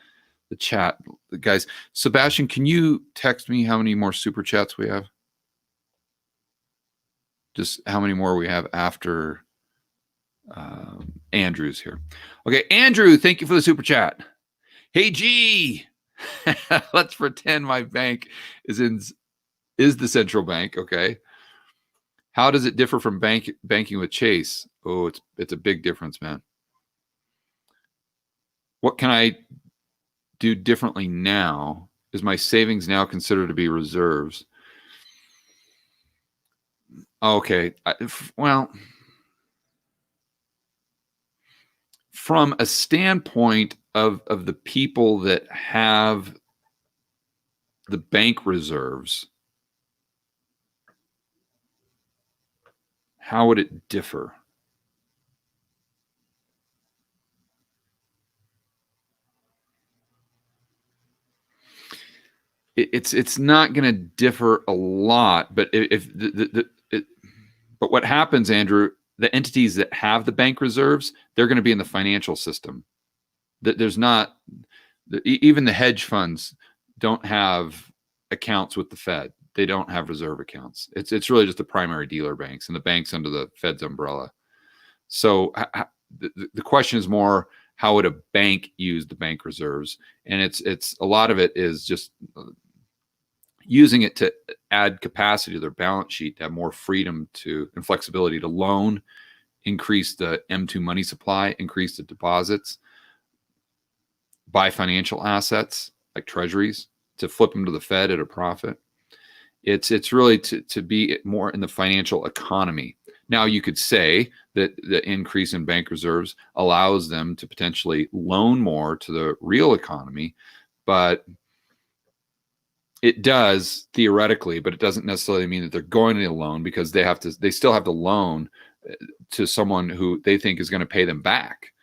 S1: chat, guys. Sebastian, can you text me how many more super chats we have? Just how many more we have after Andrew's here. Okay, Andrew, thank you for the super chat. Hey, G, let's pretend my bank is the central bank. Okay. How does it differ from banking with Chase? Oh, it's a big difference, man. What can I do differently now? Is my savings now considered to be reserves? Okay. Well, from a standpoint of the people that have the bank reserves, how would it differ? It's not going to differ a lot, but but what happens, Andrew, the entities that have the bank reserves, they're going to be in the financial system. There's not, even the hedge funds don't have accounts with the Fed. They don't have reserve accounts. It's really just the primary dealer banks and the banks under the Fed's umbrella. So the question is more, how would a bank use the bank reserves? And it's a lot of it is just using it to add capacity to their balance sheet to have more freedom to and flexibility to loan, increase the M2 money supply, increase the deposits, buy financial assets like treasuries to flip them to the Fed at a profit. It's really to be more in the financial economy. Now, you could say that the increase in bank reserves allows them to potentially loan more to the real economy, but it does theoretically, but it doesn't necessarily mean that they're going to loan, because they still have to loan to someone who they think is going to pay them back.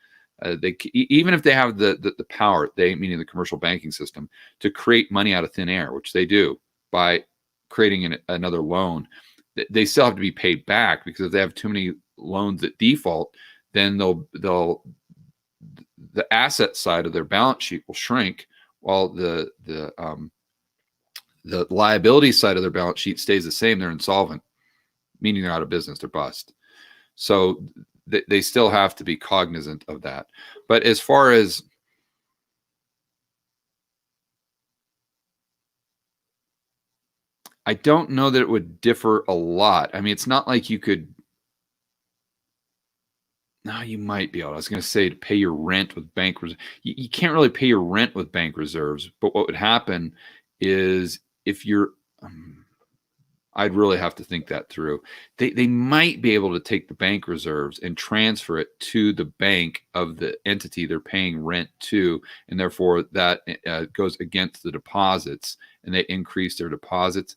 S1: Even if they have the power, meaning the commercial banking system, to create money out of thin air, which they do by creating another loan, they still have to be paid back, because if they have too many loans that default, then the asset side of their balance sheet will shrink, while the liability side of their balance sheet stays the same. They're insolvent, meaning they're out of business, they're bust. So they still have to be cognizant of that. But as far as I don't know that it would differ a lot. I mean, it's not like you could. No, you might be able. I was going to say to pay your rent with bank reserves. You can't really pay your rent with bank reserves. But what would happen is if you're, I'd really have to think that through. They might be able to take the bank reserves and transfer it to the bank of the entity they're paying rent to, and therefore that goes against the deposits, and they increase their deposits.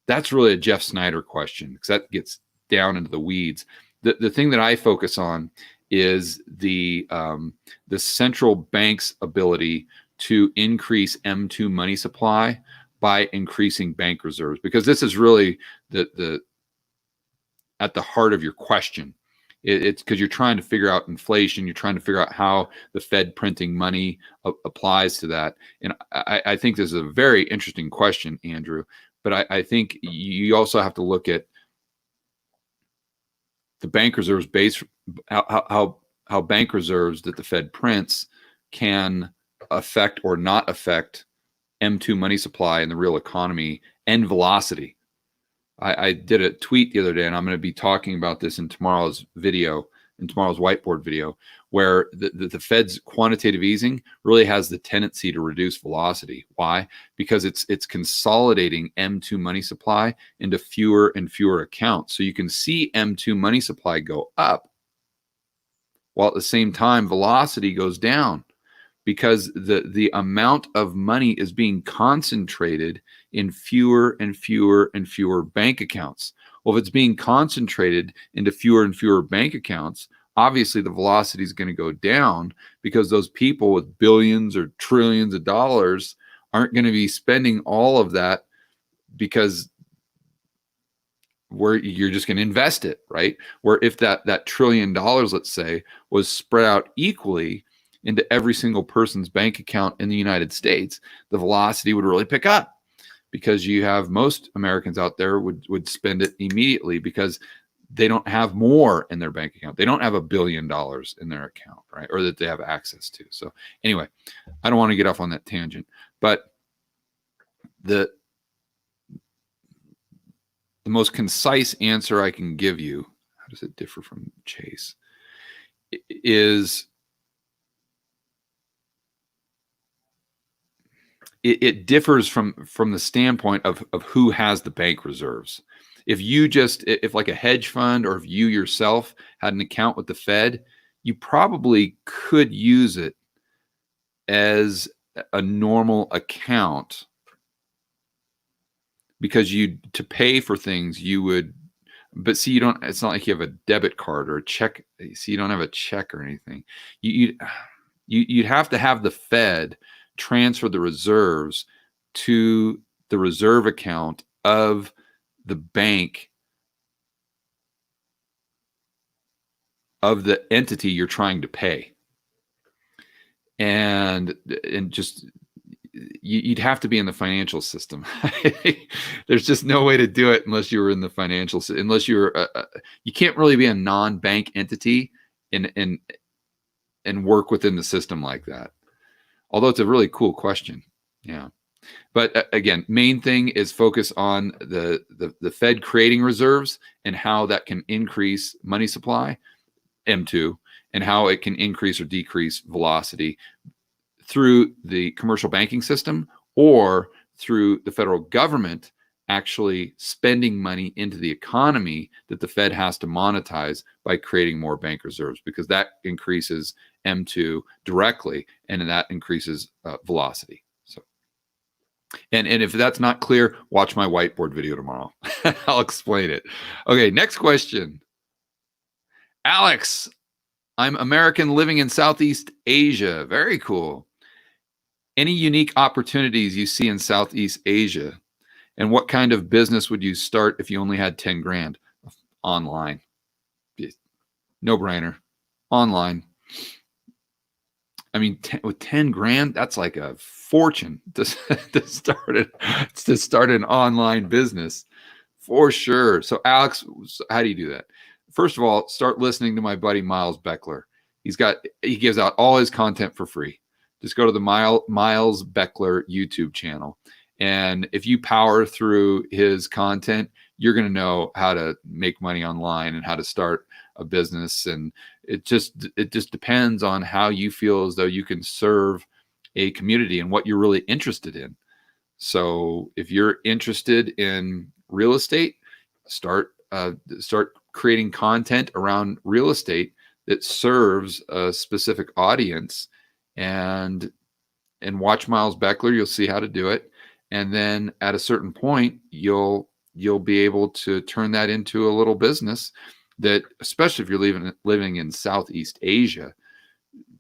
S1: That's really a Jeff Snyder question, because that gets down into the weeds. The thing that I focus on is the central bank's ability to increase M2 money supply by increasing bank reserves, because this is really the at the heart of your question. It's because you're trying to figure out inflation. You're trying to figure out how the Fed printing money applies to that. And I think this is a very interesting question, Andrew. But I think you also have to look at the bank reserves base, how bank reserves that the Fed prints can affect or not affect M2 money supply in the real economy and velocity. I did a tweet the other day, and I'm going to be talking about this in tomorrow's video, in tomorrow's whiteboard video, where the Fed's quantitative easing really has the tendency to reduce velocity. Why? Because it's consolidating M2 money supply into fewer and fewer accounts. So you can see M2 money supply go up, while at the same time velocity goes down, because the amount of money is being concentrated in fewer and fewer and fewer bank accounts. Well, if it's being concentrated into fewer and fewer bank accounts, obviously the velocity is going to go down, because those people with billions or trillions of dollars aren't going to be spending all of that, because where you're just going to invest it, right? Where if that $1 trillion, let's say, was spread out equally into every single person's bank account in the United States, the velocity would really pick up, because you have most Americans out there would spend it immediately, because they don't have more in their bank account. They don't have $1 billion in their account, right? Or that they have access to. So anyway, I don't want to get off on that tangent, but the most concise answer I can give you, how does it differ from Chase, is it differs from the standpoint of who has the bank reserves. If like a hedge fund, or if you yourself had an account with the Fed, you probably could use it as a normal account, because to pay for things you would, but see, it's not like you have a debit card or a check. See, you don't have a check or anything. You'd have to have the Fed transfer the reserves to the reserve account of the bank of the entity you're trying to pay. And just you'd have to be in the financial system. There's just no way to do it unless you were in the financial, unless you're you can't really be a non-bank entity and work within the system like that. Although it's a really cool question. Yeah. But again, main thing is focus on the Fed creating reserves and how that can increase money supply, M2, and how it can increase or decrease velocity through the commercial banking system or through the federal government actually spending money into the economy that the Fed has to monetize by creating more bank reserves, because that increases M2 directly and that increases velocity. So, and if that's not clear, watch my whiteboard video tomorrow. I'll explain it. Okay, next question. Alex, I'm American living in Southeast Asia. Very cool. Any unique opportunities you see in Southeast Asia? And what kind of business would you start if you only had 10 grand? Online. No brainer. Online. I mean, with 10 grand, that's like a fortune to start an online business for sure. So Alex, how do you do that? First of all, start listening to my buddy Miles Beckler. He gives out all his content for free. Just go to the Miles Beckler YouTube channel. And if you power through his content, you're going to know how to make money online and how to start a business. And it just depends on how you feel as though you can serve a community and what you're really interested in. So if you're interested in real estate, start creating content around real estate that serves a specific audience, and watch Miles Beckler. You'll see how to do it. And then at a certain point, you'll be able to turn that into a little business that, especially if you're living in Southeast Asia,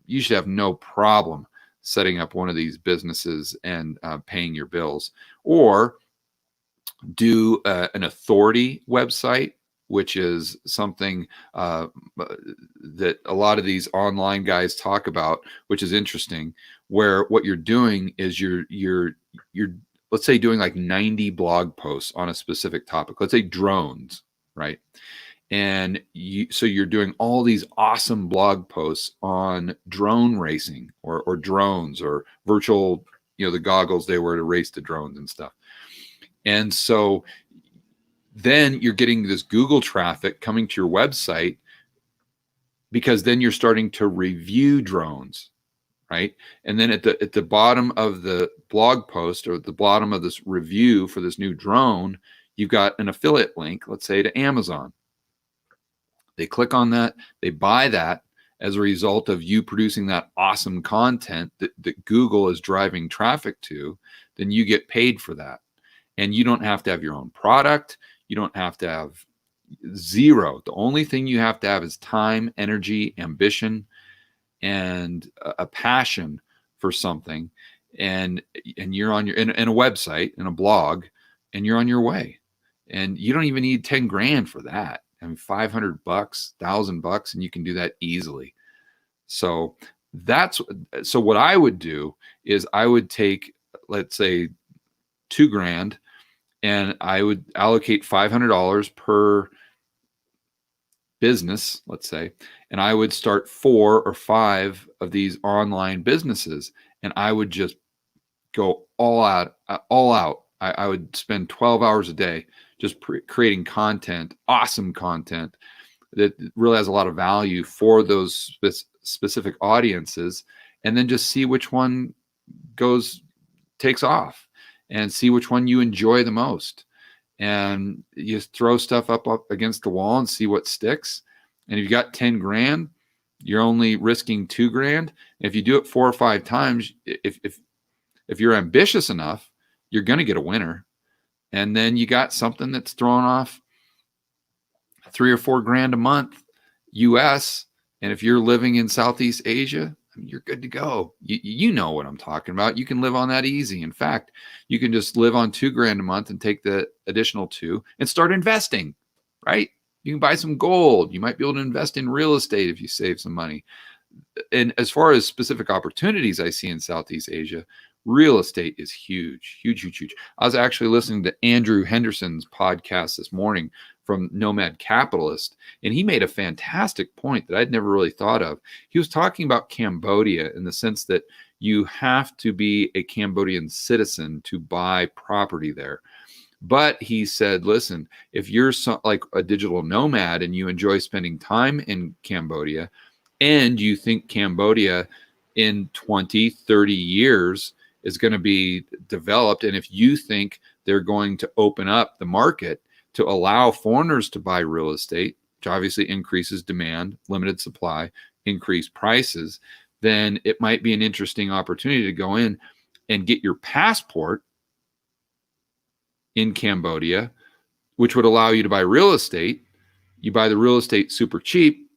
S1: you should have no problem setting up one of these businesses and paying your bills. Or do an authority website, which is something that a lot of these online guys talk about, which is interesting, where what you're doing is you're let's say doing like 90 blog posts on a specific topic. Let's say drones, right? And so you're doing all these awesome blog posts on drone racing or drones or virtual, the goggles they wear to race the drones and stuff. And so then you're getting this Google traffic coming to your website, because then you're starting to review drones, right? And then at the bottom of the blog post or at the bottom of this review for this new drone, you've got an affiliate link, let's say to Amazon. They click on that, they buy that as a result of you producing that awesome content that Google is driving traffic to. Then you get paid for that. And you don't have to have your own product. You don't have to have zero. The only thing you have to have is time, energy, ambition, and a passion for something. And you're on in a website, in a blog, and you're on your way. And you don't even need 10 grand for that. I mean, $500, $1,000, and you can do that easily. So what I would do is I would take, let's say, 2 grand, and I would allocate $500 per business, let's say, and I would start 4 or 5 of these online businesses, and I would just go all out. I would spend 12 hours a day just creating content, awesome content that really has a lot of value for those specific audiences, and then just see which one takes off, and see which one you enjoy the most. And you throw stuff up against the wall and see what sticks. And if you got 10 grand, you're only risking 2 grand. If you do it 4 or 5 times, if you're ambitious enough, you're going to get a winner. And then you got something that's throwing off 3 or 4 grand a month US. And if you're living in Southeast Asia, I mean, you're good to go. You know what I'm talking about. You can live on that easy. In fact, you can just live on 2 grand a month and take the additional 2 and start investing, right? You can buy some gold. You might be able to invest in real estate if you save some money. And as far as specific opportunities I see in Southeast Asia, real estate is huge, huge, huge, huge. I was actually listening to Andrew Henderson's podcast this morning from Nomad Capitalist, and he made a fantastic point that I'd never really thought of. He was talking about Cambodia in the sense that you have to be a Cambodian citizen to buy property there. But he said, listen, if you're like a digital nomad and you enjoy spending time in Cambodia, and you think Cambodia in 20, 30 years is going to be developed, and if you think they're going to open up the market to allow foreigners to buy real estate, which obviously increases demand, limited supply, increased prices, then it might be an interesting opportunity to go in and get your passport in Cambodia, which would allow you to buy real estate. You buy the real estate super cheap,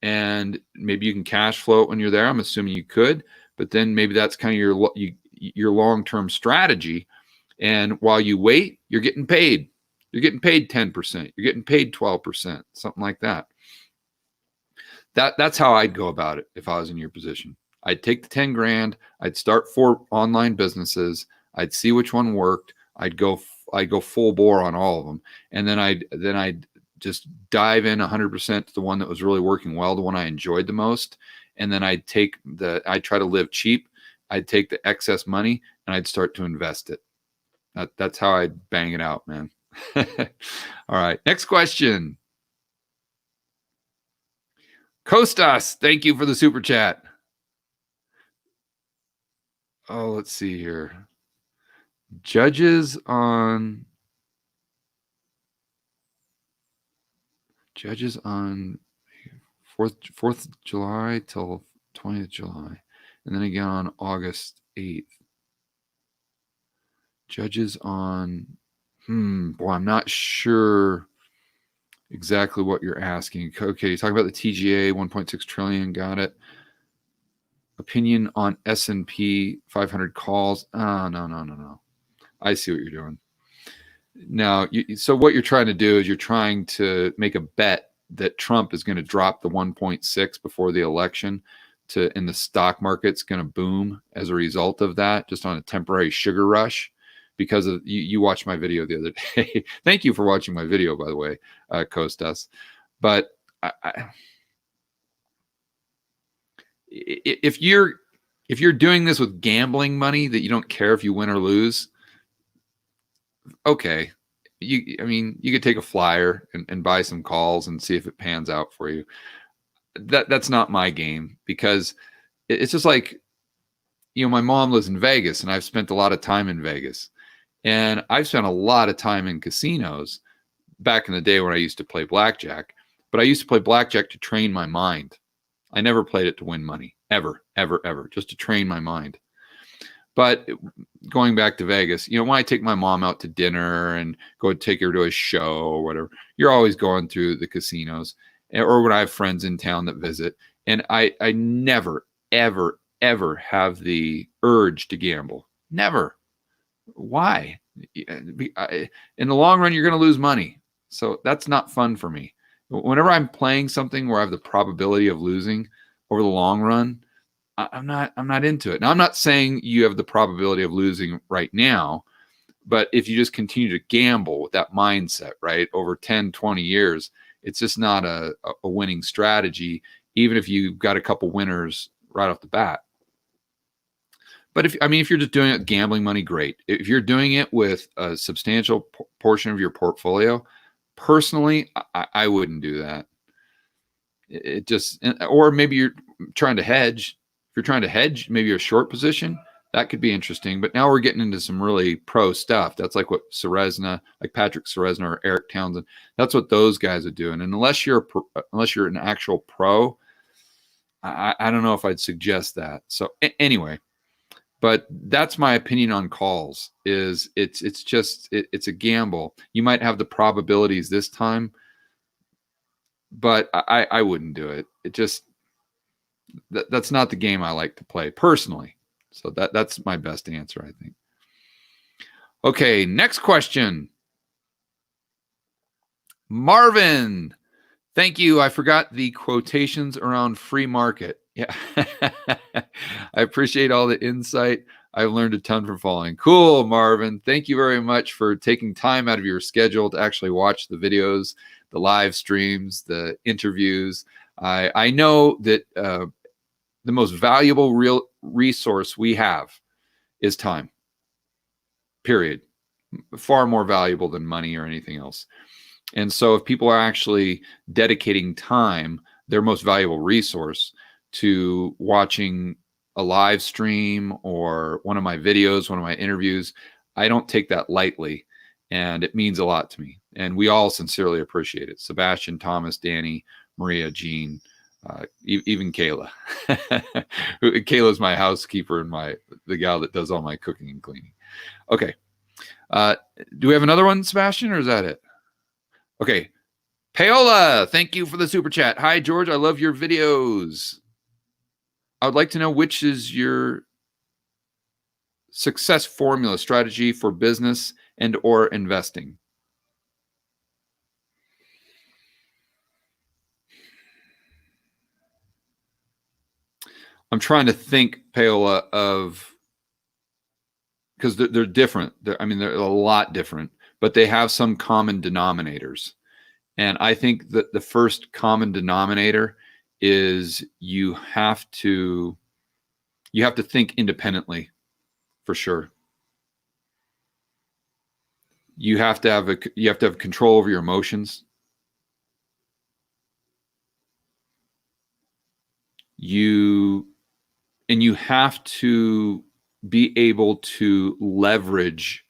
S1: and maybe you can cash flow it when you're there. I'm assuming you could, but then maybe that's kind of your long-term strategy. And while you wait, you're getting paid. You're getting paid 10%. You're getting paid 12%, something like that. That's how I'd go about it if I was in your position. I'd take the 10 grand. I'd start 4 online businesses. I'd see which one worked. I'd go full bore on all of them, and then I'd just dive in 100% to the one that was really working well, the one I enjoyed the most, and then I'd try to live cheap. I'd take the excess money and I'd start to invest it. That's how I'd bang it out, man. All right, next question. Kostas, thank you for the super chat. Oh, let's see here. Judges on 4th July till 20th July, and then again on August 8th. Judges on, boy, I'm not sure exactly what you're asking. Okay, you talk about the TGA, 1.6 trillion, got it. Opinion on S&P 500 calls. Oh, no. I see what you're doing. Now, so what you're trying to do is you're trying to make a bet that Trump is going to drop the 1.6 before the election, and the stock market's going to boom as a result of that, just on a temporary sugar rush. Because of you watched my video the other day. Thank you for watching my video, by the way, Kostas. But if you're doing this with gambling money that you don't care if you win or lose, okay, you could take a flyer and buy some calls and see if it pans out for you. That's not my game, because it's just like, my mom lives in Vegas, and I've spent a lot of time in Vegas, and I've spent a lot of time in casinos back in the day when I used to play blackjack. But I used to play blackjack to train my mind. I never played it to win money, ever, just to train my mind. But going back to Vegas, when I take my mom out to dinner and go take her to a show or whatever, you're always going through the casinos, or when I have friends in town that visit, and I never, ever have the urge to gamble. Never. Why? In the long run, you're going to lose money. So that's not fun for me. Whenever I'm playing something where I have the probability of losing over the long run, I'm not into it. Now, I'm not saying you have the probability of losing right now, but if you just continue to gamble with that mindset, right, over 10, 20 years, it's just not a winning strategy, even if you've got a couple winners right off the bat. But if you're just doing it gambling money, great. If you're doing it with a substantial portion of your portfolio, personally, I wouldn't do that. Or maybe you're trying to hedge. If you're trying to hedge, maybe a short position, that could be interesting. But now we're getting into some really pro stuff. That's like what like Patrick Ceresna or Eric Townsend, that's what those guys are doing. And unless you're an actual pro, I don't know if I'd suggest that. So anyway. But that's my opinion on calls. It's a gamble. You might have the probabilities this time, but I wouldn't do it. That's not the game I like to play personally. So that's my best answer, I think. Okay, next question. Marvin, thank you. I forgot the quotations around free market. Yeah. I appreciate all the insight. I've learned a ton from following. Cool, Marvin. Thank you very much for taking time out of your schedule to actually watch the videos, the live streams, the interviews. I know that the most valuable real resource we have is time, period. Far more valuable than money or anything else. And so if people are actually dedicating time, their most valuable resource, to watching a live stream or one of my videos, one of my interviews, I don't take that lightly. And it means a lot to me. And we all sincerely appreciate it. Sebastian, Thomas, Danny, Maria, Jean, even Kayla. Kayla's my housekeeper and the gal that does all my cooking and cleaning. Okay. Do we have another one, Sebastian, or is that it? Okay. Paola, thank you for the super chat. Hi, George. I love your videos. I would like to know which is your success formula strategy for business and or investing. I'm trying to think, Paola, of, because they're different. They're a lot different, but they have some common denominators. And I think that the first common denominator is you have to think independently, for sure. You have to have control over your emotions. You have to be able to leverage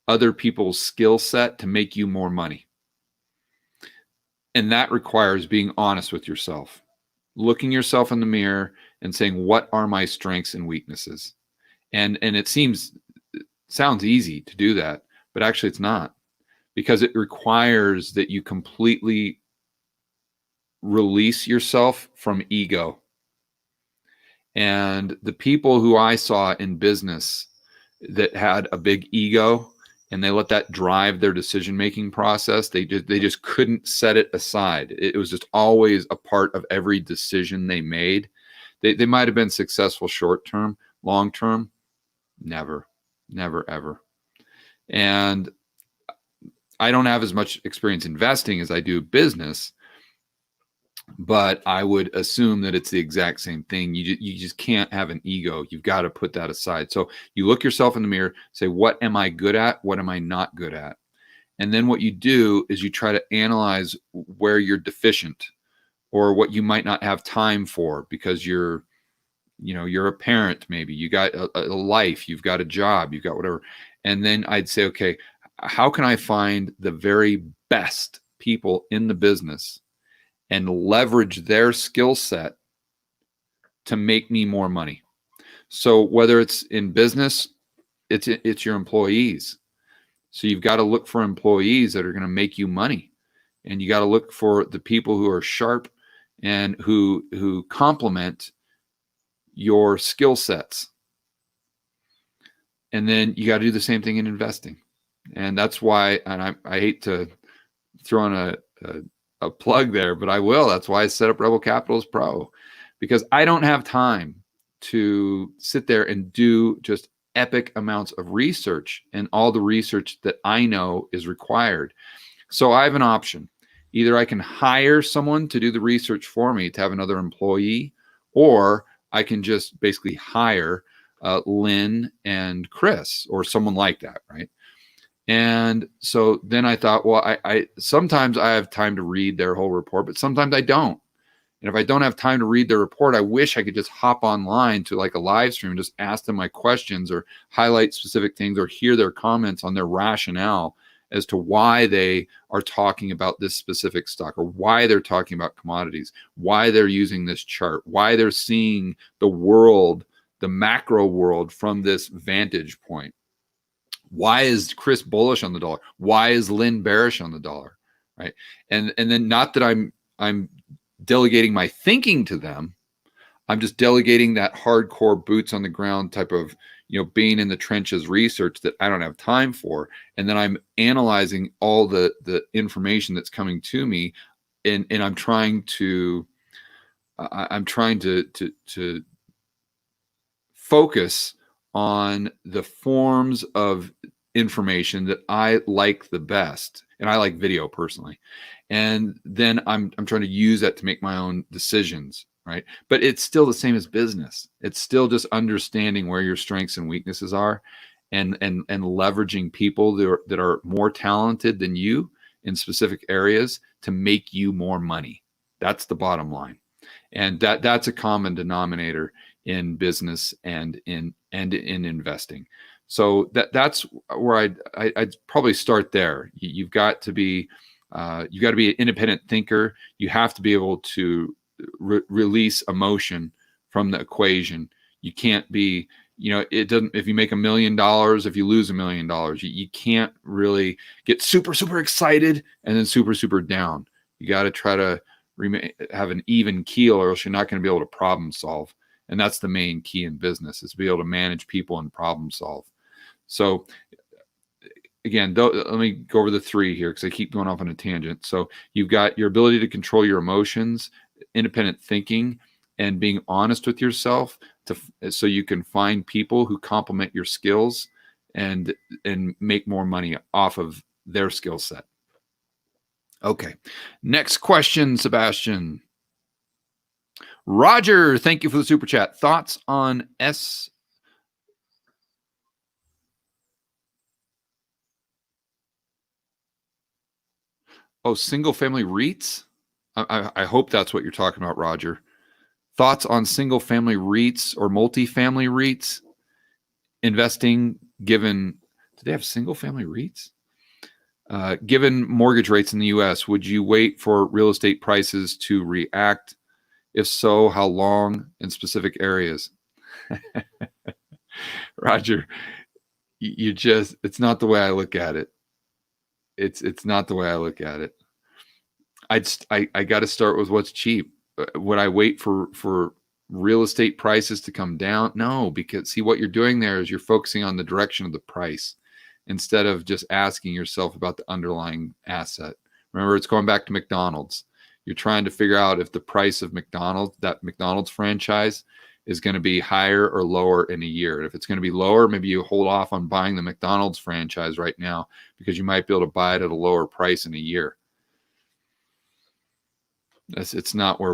S1: other people's skill set to make you more money. And that requires being honest with yourself, looking yourself in the mirror and saying, what are my strengths and weaknesses? And it sounds easy to do that, but actually it's not, because it requires that you completely release yourself from ego. And the people who I saw in business that had a big ego and they let that drive their decision-making process, they just couldn't set it aside. It was just always a part of every decision they made. They might have been successful short-term, long-term, never, ever. And I don't have as much experience investing as I do business, but I would assume that it's the exact same thing. You just can't have an ego. You've got to put that aside. So you look yourself in the mirror, say, what am I good at? What am I not good at? And then what you do is you try to analyze where you're deficient or what you might not have time for because you're a parent, maybe you got a life, you've got a job, you've got whatever. And then I'd say, okay, how can I find the very best people in the business and leverage their skill set to make me more money? So whether it's in business, it's your employees. So you've got to look for employees that are going to make you money. And you got to look for the people who are sharp and who complement your skill sets. And then you got to do the same thing in investing. And that's why, and I hate to throw in a plug there, but I will. That's why I set up Rebel Capitalist Pro, because I don't have time to sit there and do just epic amounts of research and all the research that I know is required. So I have an option. Either I can hire someone to do the research for me, to have another employee, or I can just basically hire Lynn and Chris or someone like that, right? And so then I thought, well, I sometimes I have time to read their whole report, but sometimes I don't. And if I don't have time to read their report, I wish I could just hop online to like a live stream and just ask them my questions or highlight specific things or hear their comments on their rationale as to why they are talking about this specific stock or why they're talking about commodities, why they're using this chart, why they're seeing the world, the macro world from this vantage point. Why is Chris bullish on the dollar? Why is Lynn bearish on the dollar? Right. And then not that I'm delegating my thinking to them. I'm just delegating that hardcore boots on the ground type of, being in the trenches research that I don't have time for. And then I'm analyzing all the information that's coming to me. And I'm trying to focus on the forms of information that I like the best. And I like video personally. And then I'm trying to use that to make my own decisions, right? But it's still the same as business. It's still just understanding where your strengths and weaknesses are, and leveraging people that are more talented than you in specific areas to make you more money. That's the bottom line. And that's a common denominator in business and in investing. So that's where I'd probably start there. You've got to be an independent thinker. You have to be able to release emotion from the equation. You can't be, it doesn't, if you make $1 million, if you lose $1 million, you can't really get super, super excited and then super, super down. You got to try to have an even keel, or else you're not going to be able to problem solve. And that's the main key in business, is to be able to manage people and problem solve. So again, let me go over the three here, because I keep going off on a tangent. So you've got your ability to control your emotions, independent thinking, and being honest with yourself, so you can find people who complement your skills and make more money off of their skill set. Okay, next question, Sebastian. Roger, thank you for the super chat. Thoughts on single family REITs? I hope that's what you're talking about, Roger. Thoughts on single family REITs or multifamily REITs investing, given, do they have single family REITs? Given mortgage rates in the US, would you wait for real estate prices to react? If so, how long in specific areas? Roger, it's not the way I look at it. It's not the way I look at it. I got to start with what's cheap. Would I wait for real estate prices to come down? No, because see, what you're doing there is you're focusing on the direction of the price instead of just asking yourself about the underlying asset. Remember, it's going back to McDonald's. You're trying to figure out if the price of that McDonald's franchise is going to be higher or lower in a year. And if it's going to be lower, maybe you hold off on buying the McDonald's franchise right now, because you might be able to buy it at a lower price in a year. It's not where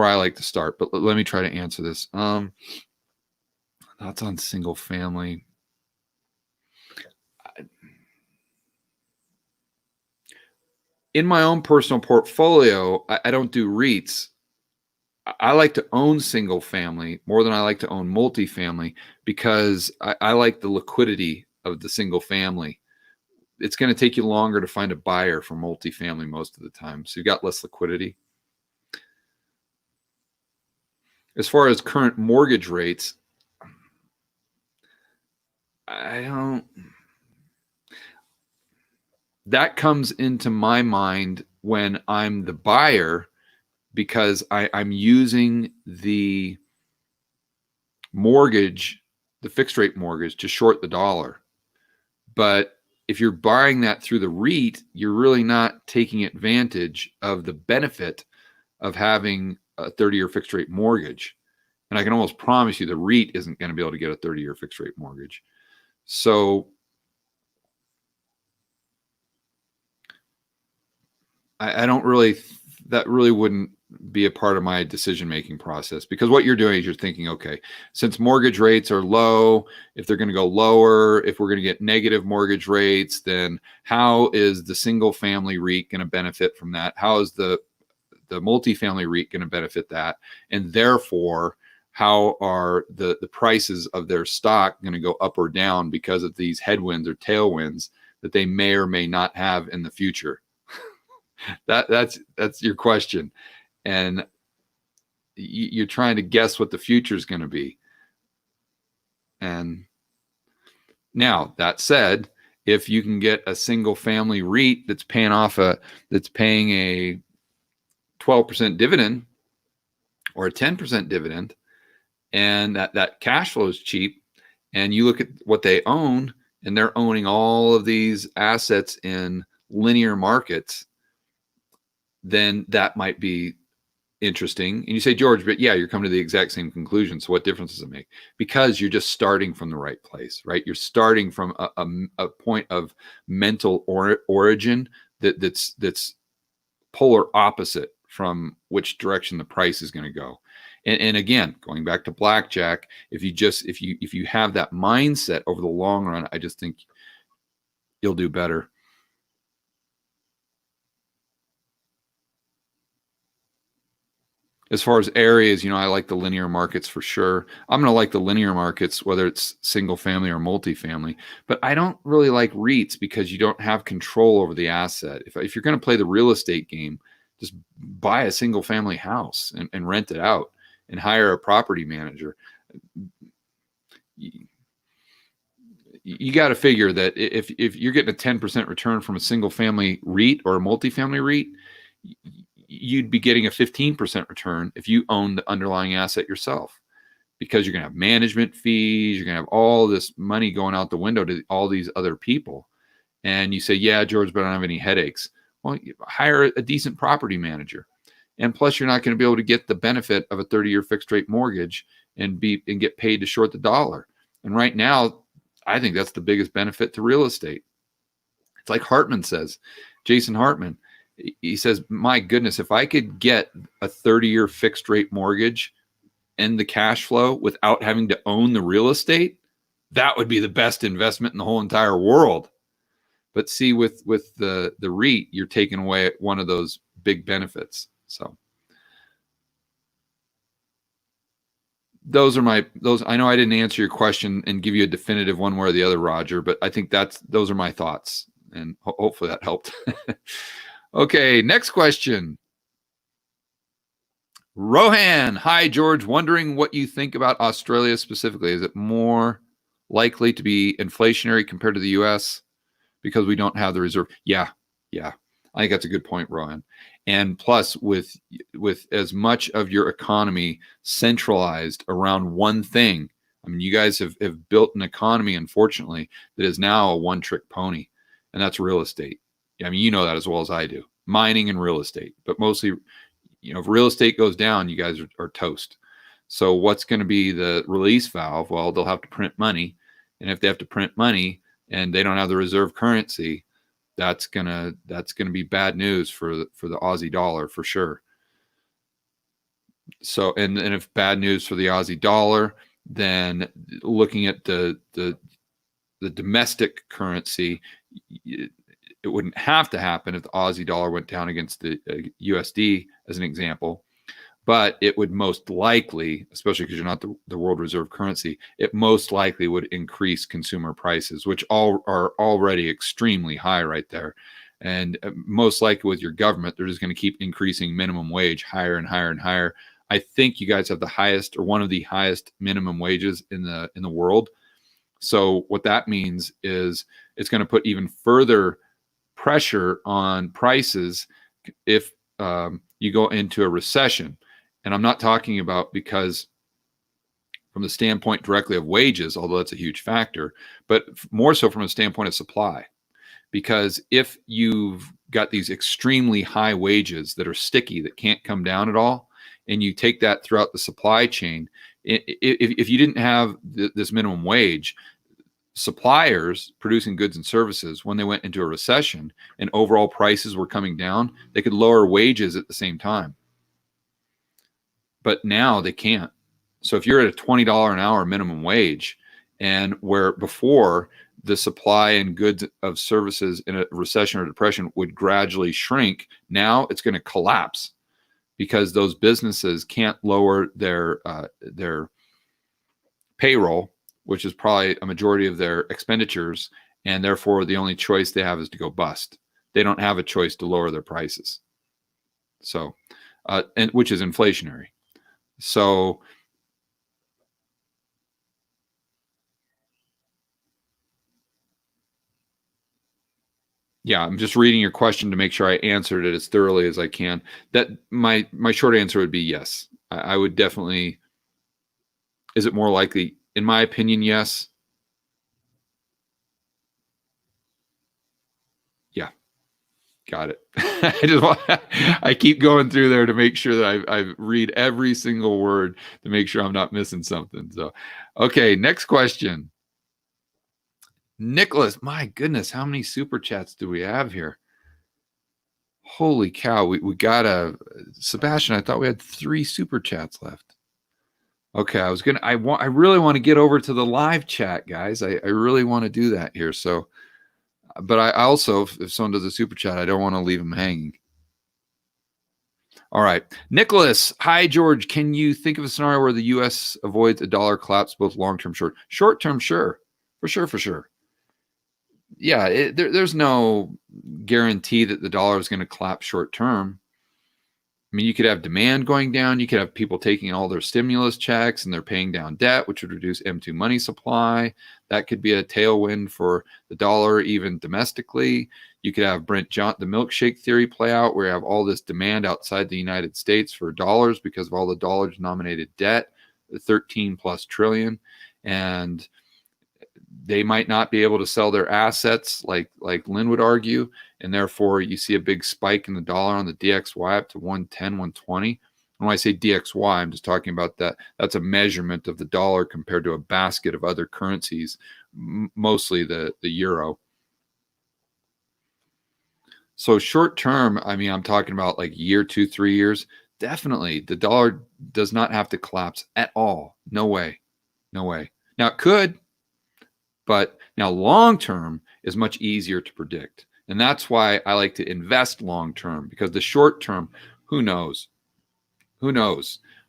S1: I like to start, but let me try to answer this. Thoughts on single family. In my own personal portfolio, I don't do REITs. I like to own single family more than I like to own multifamily, because I like the liquidity of the single family. It's going to take you longer to find a buyer for multifamily most of the time, so you've got less liquidity. As far as current mortgage rates, that comes into my mind when I'm the buyer, because I'm using the mortgage, the fixed rate mortgage, to short the dollar. But if you're buying that through the REIT, you're really not taking advantage of the benefit of having a 30-year fixed rate mortgage. And I can almost promise you the REIT isn't going to be able to get a 30-year fixed rate mortgage. So that really wouldn't be a part of my decision-making process, because what you're doing is you're thinking, okay, since mortgage rates are low, if they're going to go lower, if we're going to get negative mortgage rates, then how is the single family REIT going to benefit from that? How is the multifamily REIT going to benefit that? And therefore, how are the prices of their stock going to go up or down because of these headwinds or tailwinds that they may or may not have in the future? That's your question. And you're trying to guess what the future is going to be. And now, that said, if you can get a single family REIT that's paying a 12% dividend or a 10% dividend, and that cash flow is cheap, and you look at what they own, and they're owning all of these assets in linear markets, then that might be interesting. And you say, George, but yeah, you're coming to the exact same conclusion. So what difference does it make? Because you're just starting from the right place, right? You're starting from a point of mental origin that's polar opposite from which direction the price is going to go. And again, going back to blackjack, if you have that mindset over the long run, I just think you'll do better. As far as areas, I like the linear markets for sure. I'm going to like the linear markets, whether it's single family or multifamily, but I don't really like REITs because you don't have control over the asset. If you're going to play the real estate game, just buy a single family house and rent it out and hire a property manager. You got to figure that if you're getting a 10% return from a single family REIT or a multifamily REIT, you'd be getting a 15% return if you own the underlying asset yourself, because you're going to have management fees. You're going to have all this money going out the window to all these other people. And you say, yeah, George, but I don't have any headaches. Well, hire a decent property manager. And plus, you're not going to be able to get the benefit of a 30-year fixed rate mortgage and get paid to short the dollar. And right now, I think that's the biggest benefit to real estate. It's like Hartman says, Jason Hartman. He says, my goodness, if I could get a 30-year fixed rate mortgage and the cash flow without having to own the real estate, that would be the best investment in the whole entire world. But see, with the REIT, you're taking away one of those big benefits. So those. I know I didn't answer your question and give you a definitive one way or the other, Roger, but I think those are my thoughts, and hopefully that helped. Okay, next question. Rohan, hi, George. Wondering what you think about Australia specifically. Is it more likely to be inflationary compared to the U.S. because we don't have the reserve? Yeah. I think that's a good point, Rohan. And plus, with as much of your economy centralized around one thing, I mean, you guys have built an economy, unfortunately, that is now a one-trick pony, and that's real estate. I mean, you know that as well as I do. Mining and real estate, but mostly, if real estate goes down, you guys are toast. So what's going to be the release valve? Well, they'll have to print money. And if they have to print money and they don't have the reserve currency, that's gonna be bad news for the Aussie dollar for sure. So, and if bad news for the Aussie dollar, then looking at the domestic currency, it wouldn't have to happen if the Aussie dollar went down against the USD, as an example. But it would most likely, especially because you're not the world reserve currency, it most likely would increase consumer prices, which all are already extremely high right there. And most likely with your government, they're just going to keep increasing minimum wage higher and higher and higher. I think you guys have the highest, or one of the highest, minimum wages in the world. So what that means is it's going to put even further pressure on prices if you go into a recession. And I'm not talking about because from the standpoint directly of wages, although that's a huge factor, but more so from a standpoint of supply. Because if you've got these extremely high wages that are sticky, that can't come down at all, and you take that throughout the supply chain, if you didn't have this minimum wage, suppliers producing goods and services, when they went into a recession and overall prices were coming down, they could lower wages at the same time. But now they can't. So if you're at a $20 an hour minimum wage, and where before the supply and goods of services in a recession or depression would gradually shrink, now it's going to collapse because those businesses can't lower their payroll, which is probably a majority of their expenditures, and therefore the only choice they have is to go bust. They don't have a choice to lower their prices. So, and which is inflationary. So yeah, I'm just reading your question to make sure I answered it as thoroughly as I can. That my short answer would be yes. I would definitely. Is it more likely? In my opinion, yes. Yeah. Got it. I keep going through there to make sure that I read every single word to make sure I'm not missing something. So, okay, next question. Nicholas, my goodness, how many super chats do we have here? Holy cow, we got Sebastian, I thought we had 3 super chats left. Okay, I really want to get over to the live chat, guys. I really want to do that here. So, but I also, if someone does a super chat, I don't want to leave them hanging. All right. Nicholas, hi, George. Can you think of a scenario where the U.S. avoids a dollar collapse, both long-term, short-term? Sure. For sure. Yeah, there's no guarantee that the dollar is going to collapse short-term. I mean, you could have demand going down. You could have people taking all their stimulus checks and they're paying down debt, which would reduce M2 money supply. That could be a tailwind for the dollar, even domestically. You could have the milkshake theory play out, where you have all this demand outside the United States for dollars because of all the dollar-denominated debt, 13 plus trillion, and they might not be able to sell their assets, like Lynn would argue, and therefore you see a big spike in the dollar on the DXY up to 110, 120. And when I say DXY, I'm just talking about that. That's a measurement of the dollar compared to a basket of other currencies, mostly the euro. So short term, I mean, I'm talking about like year, 2, 3 years. Definitely, the dollar does not have to collapse at all. No way. Now it could, but now long term is much easier to predict. And that's why I like to invest long term, because the short term, who knows?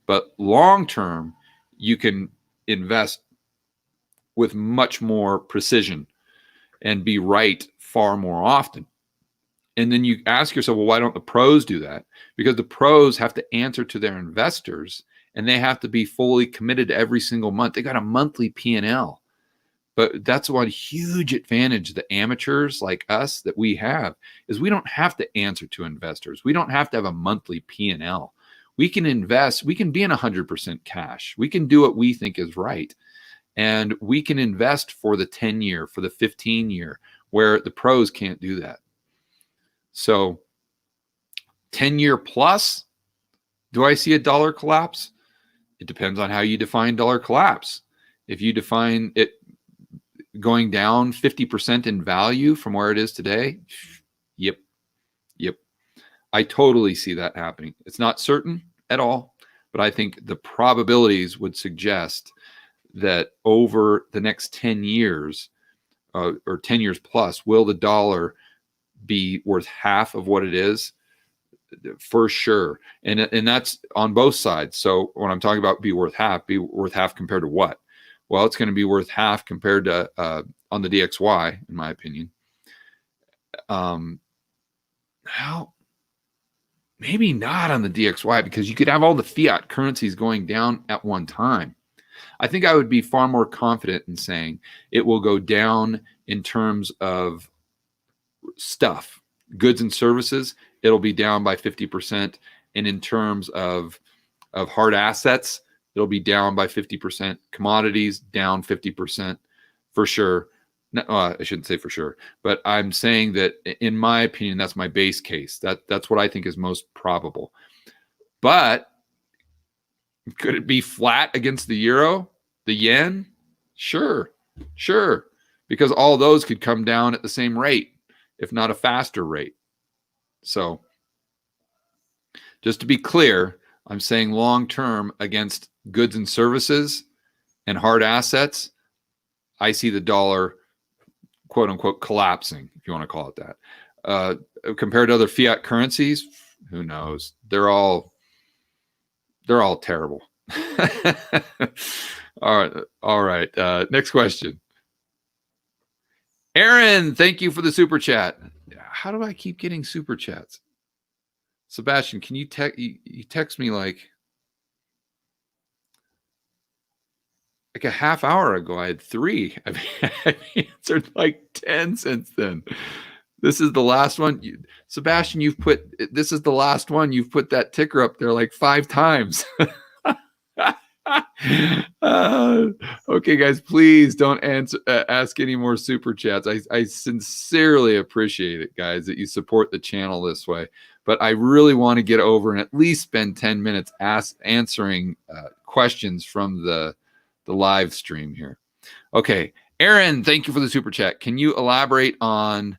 S1: But long term, you can invest with much more precision and be right far more often. And then you ask yourself, well, why don't the pros do that? Because the pros have to answer to their investors, and they have to be fully committed every single month. They got a monthly P&L. But that's one huge advantage the amateurs like us that we have, is we don't have to answer to investors. We don't have to have a monthly P&L. We can invest. We can be in 100% cash. We can do what we think is right. And we can invest for the 10-year, for the 15-year, where the pros can't do that. So 10-year plus, do I see a dollar collapse? It depends on how you define dollar collapse. If you define it going down 50% in value from where it is today, yep. I totally see that happening. It's not certain at all, but I think the probabilities would suggest that over the next 10 years or 10 years plus, will the dollar be worth half of what it is? For sure. And that's on both sides. So when I'm talking about be worth half compared to what? Well, it's going to be worth half compared to on the DXY, in my opinion. How? Maybe not on the DXY, because you could have all the fiat currencies going down at one time. I think I would be far more confident in saying it will go down in terms of stuff, goods and services. It'll be down by 50%. And in terms of hard assets, it'll be down by 50%. Commodities down 50% for sure. No, I shouldn't say for sure, but I'm saying that in my opinion, that's my base case. That's what I think is most probable. But could it be flat against the euro, the yen? Sure. Because all those could come down at the same rate, if not a faster rate. So just to be clear, I'm saying long-term against goods and services and hard assets, I see the dollar, quote unquote, collapsing, if you want to call it that. Compared to other fiat currencies, who knows? They're all terrible. All right. Next question. Aaron, thank you for the super chat. How do I keep getting super chats? Sebastian, can you text me like a half hour ago? I had 3. I've answered like 10 since then. This is the last one. Sebastian, this is the last one. You've put that ticker up there like 5 times. Okay, guys, please don't ask any more super chats. I sincerely appreciate it, guys, that you support the channel this way. But I really want to get over and at least spend 10 minutes answering questions from the live stream here. Okay, Aaron, thank you for the super chat. Can you elaborate on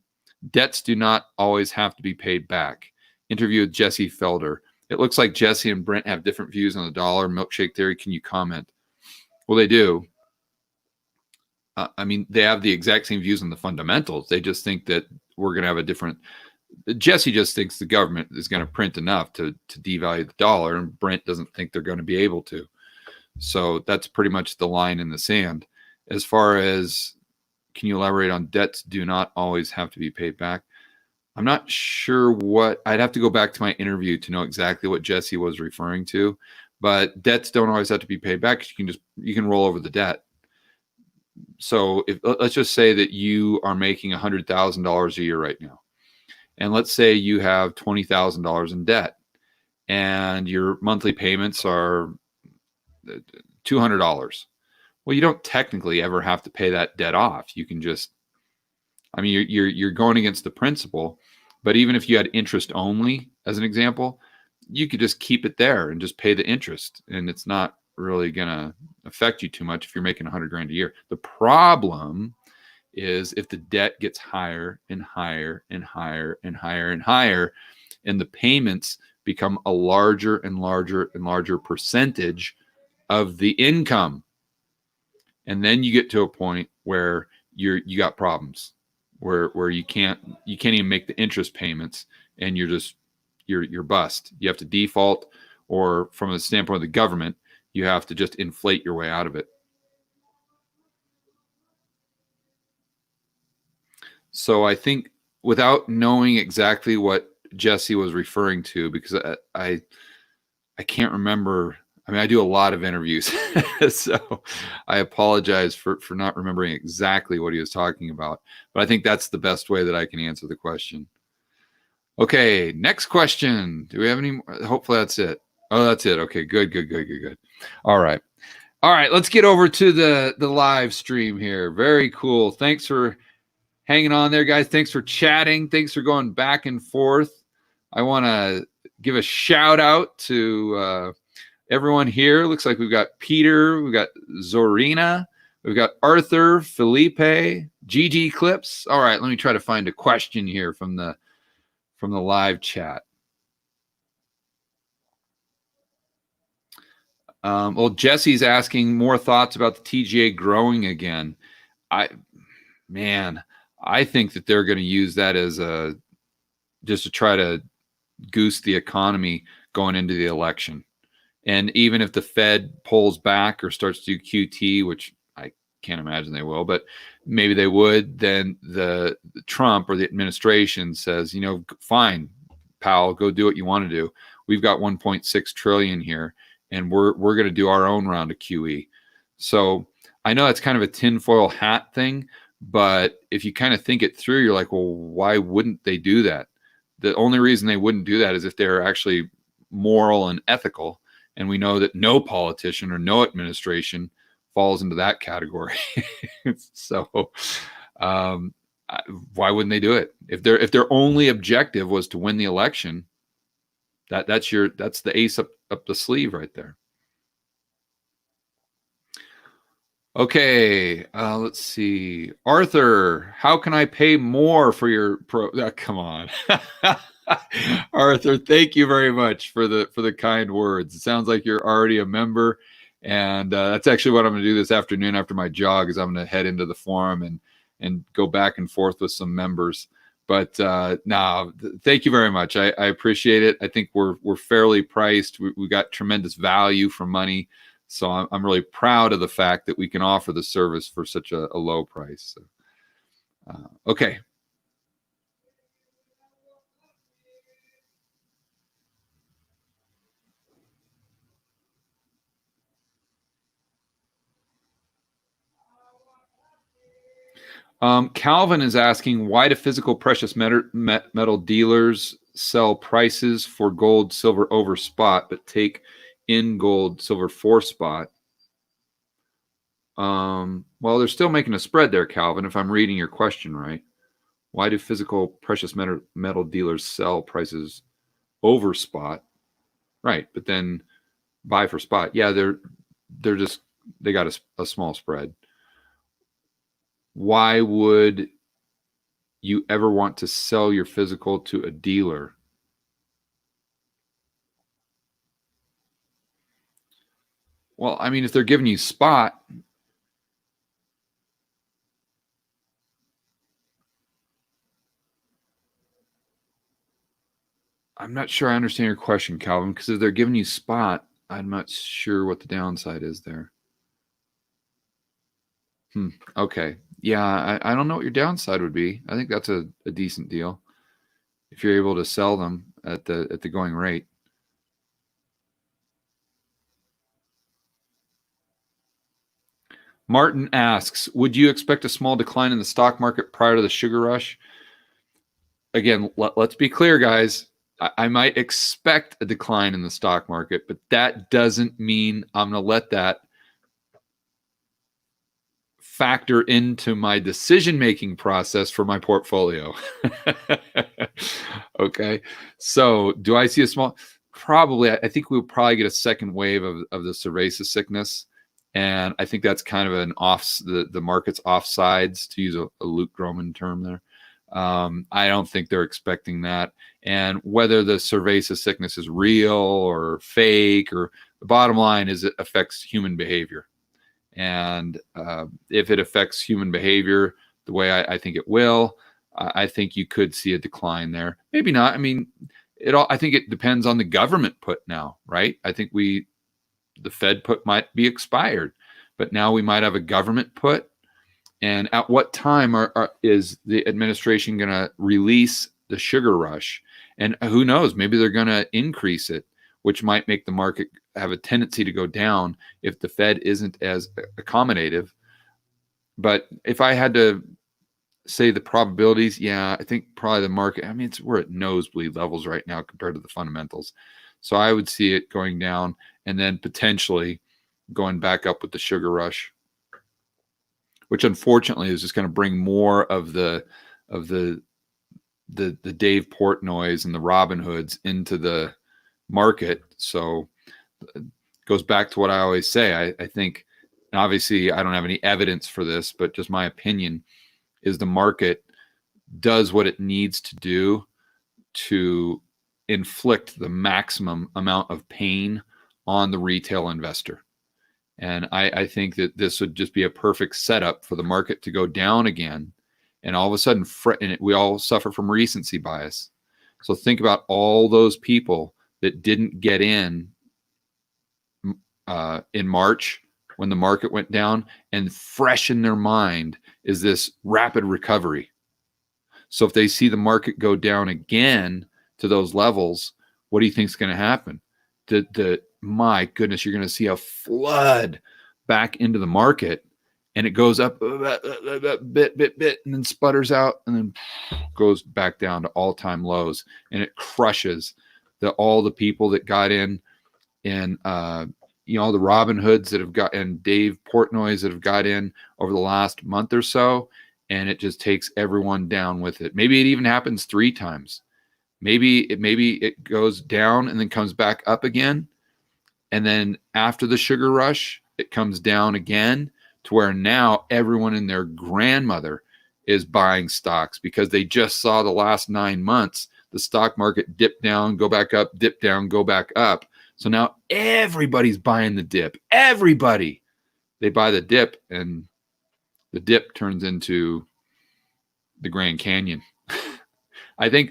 S1: debts do not always have to be paid back? Interview with Jesse Felder. It looks like Jesse and Brent have different views on the dollar milkshake theory. Can you comment? Well, they do. I mean, they have the exact same views on the fundamentals. They just think that we're going to have a different. Jesse just thinks the government is going to print enough to devalue the dollar, and Brent doesn't think they're going to be able to. So that's pretty much the line in the sand. As far as, can you elaborate on debts do not always have to be paid back? I'm not sure what, I'd have to go back to my interview to know exactly what Jesse was referring to, but debts don't always have to be paid back. You can roll over the debt. So let's just say that you are making $100,000 a year right now. And let's say you have $20,000 in debt and your monthly payments are $200. Well, you don't technically ever have to pay that debt off. You can just, I mean, you're going against the principle, but even if you had interest only, as an example, you could just keep it there and just pay the interest, and it's not really going to affect you too much if you're making 100 grand a year. The problem is if the debt gets higher and higher and higher and higher and higher, and the payments become a larger and larger and larger percentage of the income. And then you get to a point where you got problems where you can't even make the interest payments, and you're bust. You have to default, or from the standpoint of the government, you have to just inflate your way out of it. So I think, without knowing exactly what Jesse was referring to, because I can't remember. I mean, I do a lot of interviews, so I apologize for not remembering exactly what he was talking about. But I think that's the best way that I can answer the question. Okay, next question. Do we have any more? Hopefully that's it. Oh, that's it. Okay, good. All right. Let's get over to the live stream here. Very cool. Thanks for hanging on there, guys. Thanks for chatting. Thanks for going back and forth. I want to give a shout out to everyone here. Looks like we've got Peter, we've got Zorina, we've got Arthur, Felipe, Gigi Clips. All right, let me try to find a question here from the live chat. Well, Jesse's asking more thoughts about the TGA growing again. I think that they're going to use that as just to try to goose the economy going into the election. And even if the Fed pulls back or starts to do QT, which I can't imagine they will, but maybe they would, then the Trump or the administration says, fine, Powell, go do what you want to do. We've got 1.6 trillion here, and we're going to do our own round of QE. So I know that's kind of a tinfoil hat thing, but if you kind of think it through, you're like, well, why wouldn't they do that? The only reason they wouldn't do that is if they're actually moral and ethical. And we know that no politician or no administration falls into that category. So why wouldn't they do it? If their only objective was to win the election, that's the ace up the sleeve right there. Okay, let's see. Arthur, how can I pay more for your come on. Arthur, thank you very much for the kind words. It sounds like you're already a member, and that's actually what I'm going to do this afternoon after my jog. Is I'm going to head into the forum and go back and forth with some members. But no, thank you very much. I appreciate it. I think we're fairly priced. We got tremendous value for money, so I'm really proud of the fact that we can offer the service for such a low price. So, okay. Calvin is asking, why do physical precious metal dealers sell prices for gold, silver over spot, but take in gold, silver for spot? Well, they're still making a spread there, Calvin, if I'm reading your question right. Why do physical precious metal dealers sell prices over spot? Right, but then buy for spot. Yeah, they're just they got a small spread. Why would you ever want to sell your physical to a dealer? Well, I mean, if they're giving you spot, I'm not sure I understand your question, Calvin, because if they're giving you spot, I'm not sure what the downside is there. Okay. Yeah, I don't know what your downside would be. I think that's a decent deal if you're able to sell them at the going rate. Martin asks, would you expect a small decline in the stock market prior to the sugar rush? Again, let's be clear, guys. I might expect a decline in the stock market, but that doesn't mean I'm going to let that factor into my decision-making process for my portfolio. Okay. So do I see a small, probably, I think we'll probably get a second wave of the cerveza sickness. And I think that's kind of an the market's offsides, to use a Luke Groman term there. I don't think they're expecting that. And whether the cerveza sickness is real or fake, or the bottom line is it affects human behavior. And if it affects human behavior the way I think it will, I think you could see a decline there. Maybe not. I mean, I think it depends on the government put now, right? I think the Fed put might be expired, but now we might have a government put. And at what time is the administration going to release the sugar rush? And who knows? Maybe they're going to increase it, which might make the market have a tendency to go down if the Fed isn't as accommodative. But if I had to say the probabilities, yeah, I think probably the market, I mean, we're at nosebleed levels right now compared to the fundamentals. So I would see it going down and then potentially going back up with the sugar rush, which unfortunately is just going to bring more of the Dave Portnoys and the Robin Hoods into the market. So it goes back to what I always say. I think, and obviously I don't have any evidence for this, but just my opinion is the market does what it needs to do to inflict the maximum amount of pain on the retail investor. And I think that this would just be a perfect setup for the market to go down again. And all of a sudden, we all suffer from recency bias. So think about all those people that didn't get in March when the market went down, and fresh in their mind is this rapid recovery. So if they see the market go down again to those levels, what do you think is going to happen? My goodness, you're going to see a flood back into the market, and it goes up a bit, and then sputters out, and then goes back down to all-time lows, and it crushes all the people that got in, and all the Robin Hoods that have got, and Dave Portnoys that have got in over the last month or so, and it just takes everyone down with it. Maybe it even happens 3 times. Maybe it goes down and then comes back up again. And then after the sugar rush, it comes down again to where now everyone and their grandmother is buying stocks because they just saw the last 9 months, the stock market dip down, go back up, dip down, go back up. So now everybody's buying the dip. Everybody. They buy the dip, and the dip turns into the Grand Canyon. I think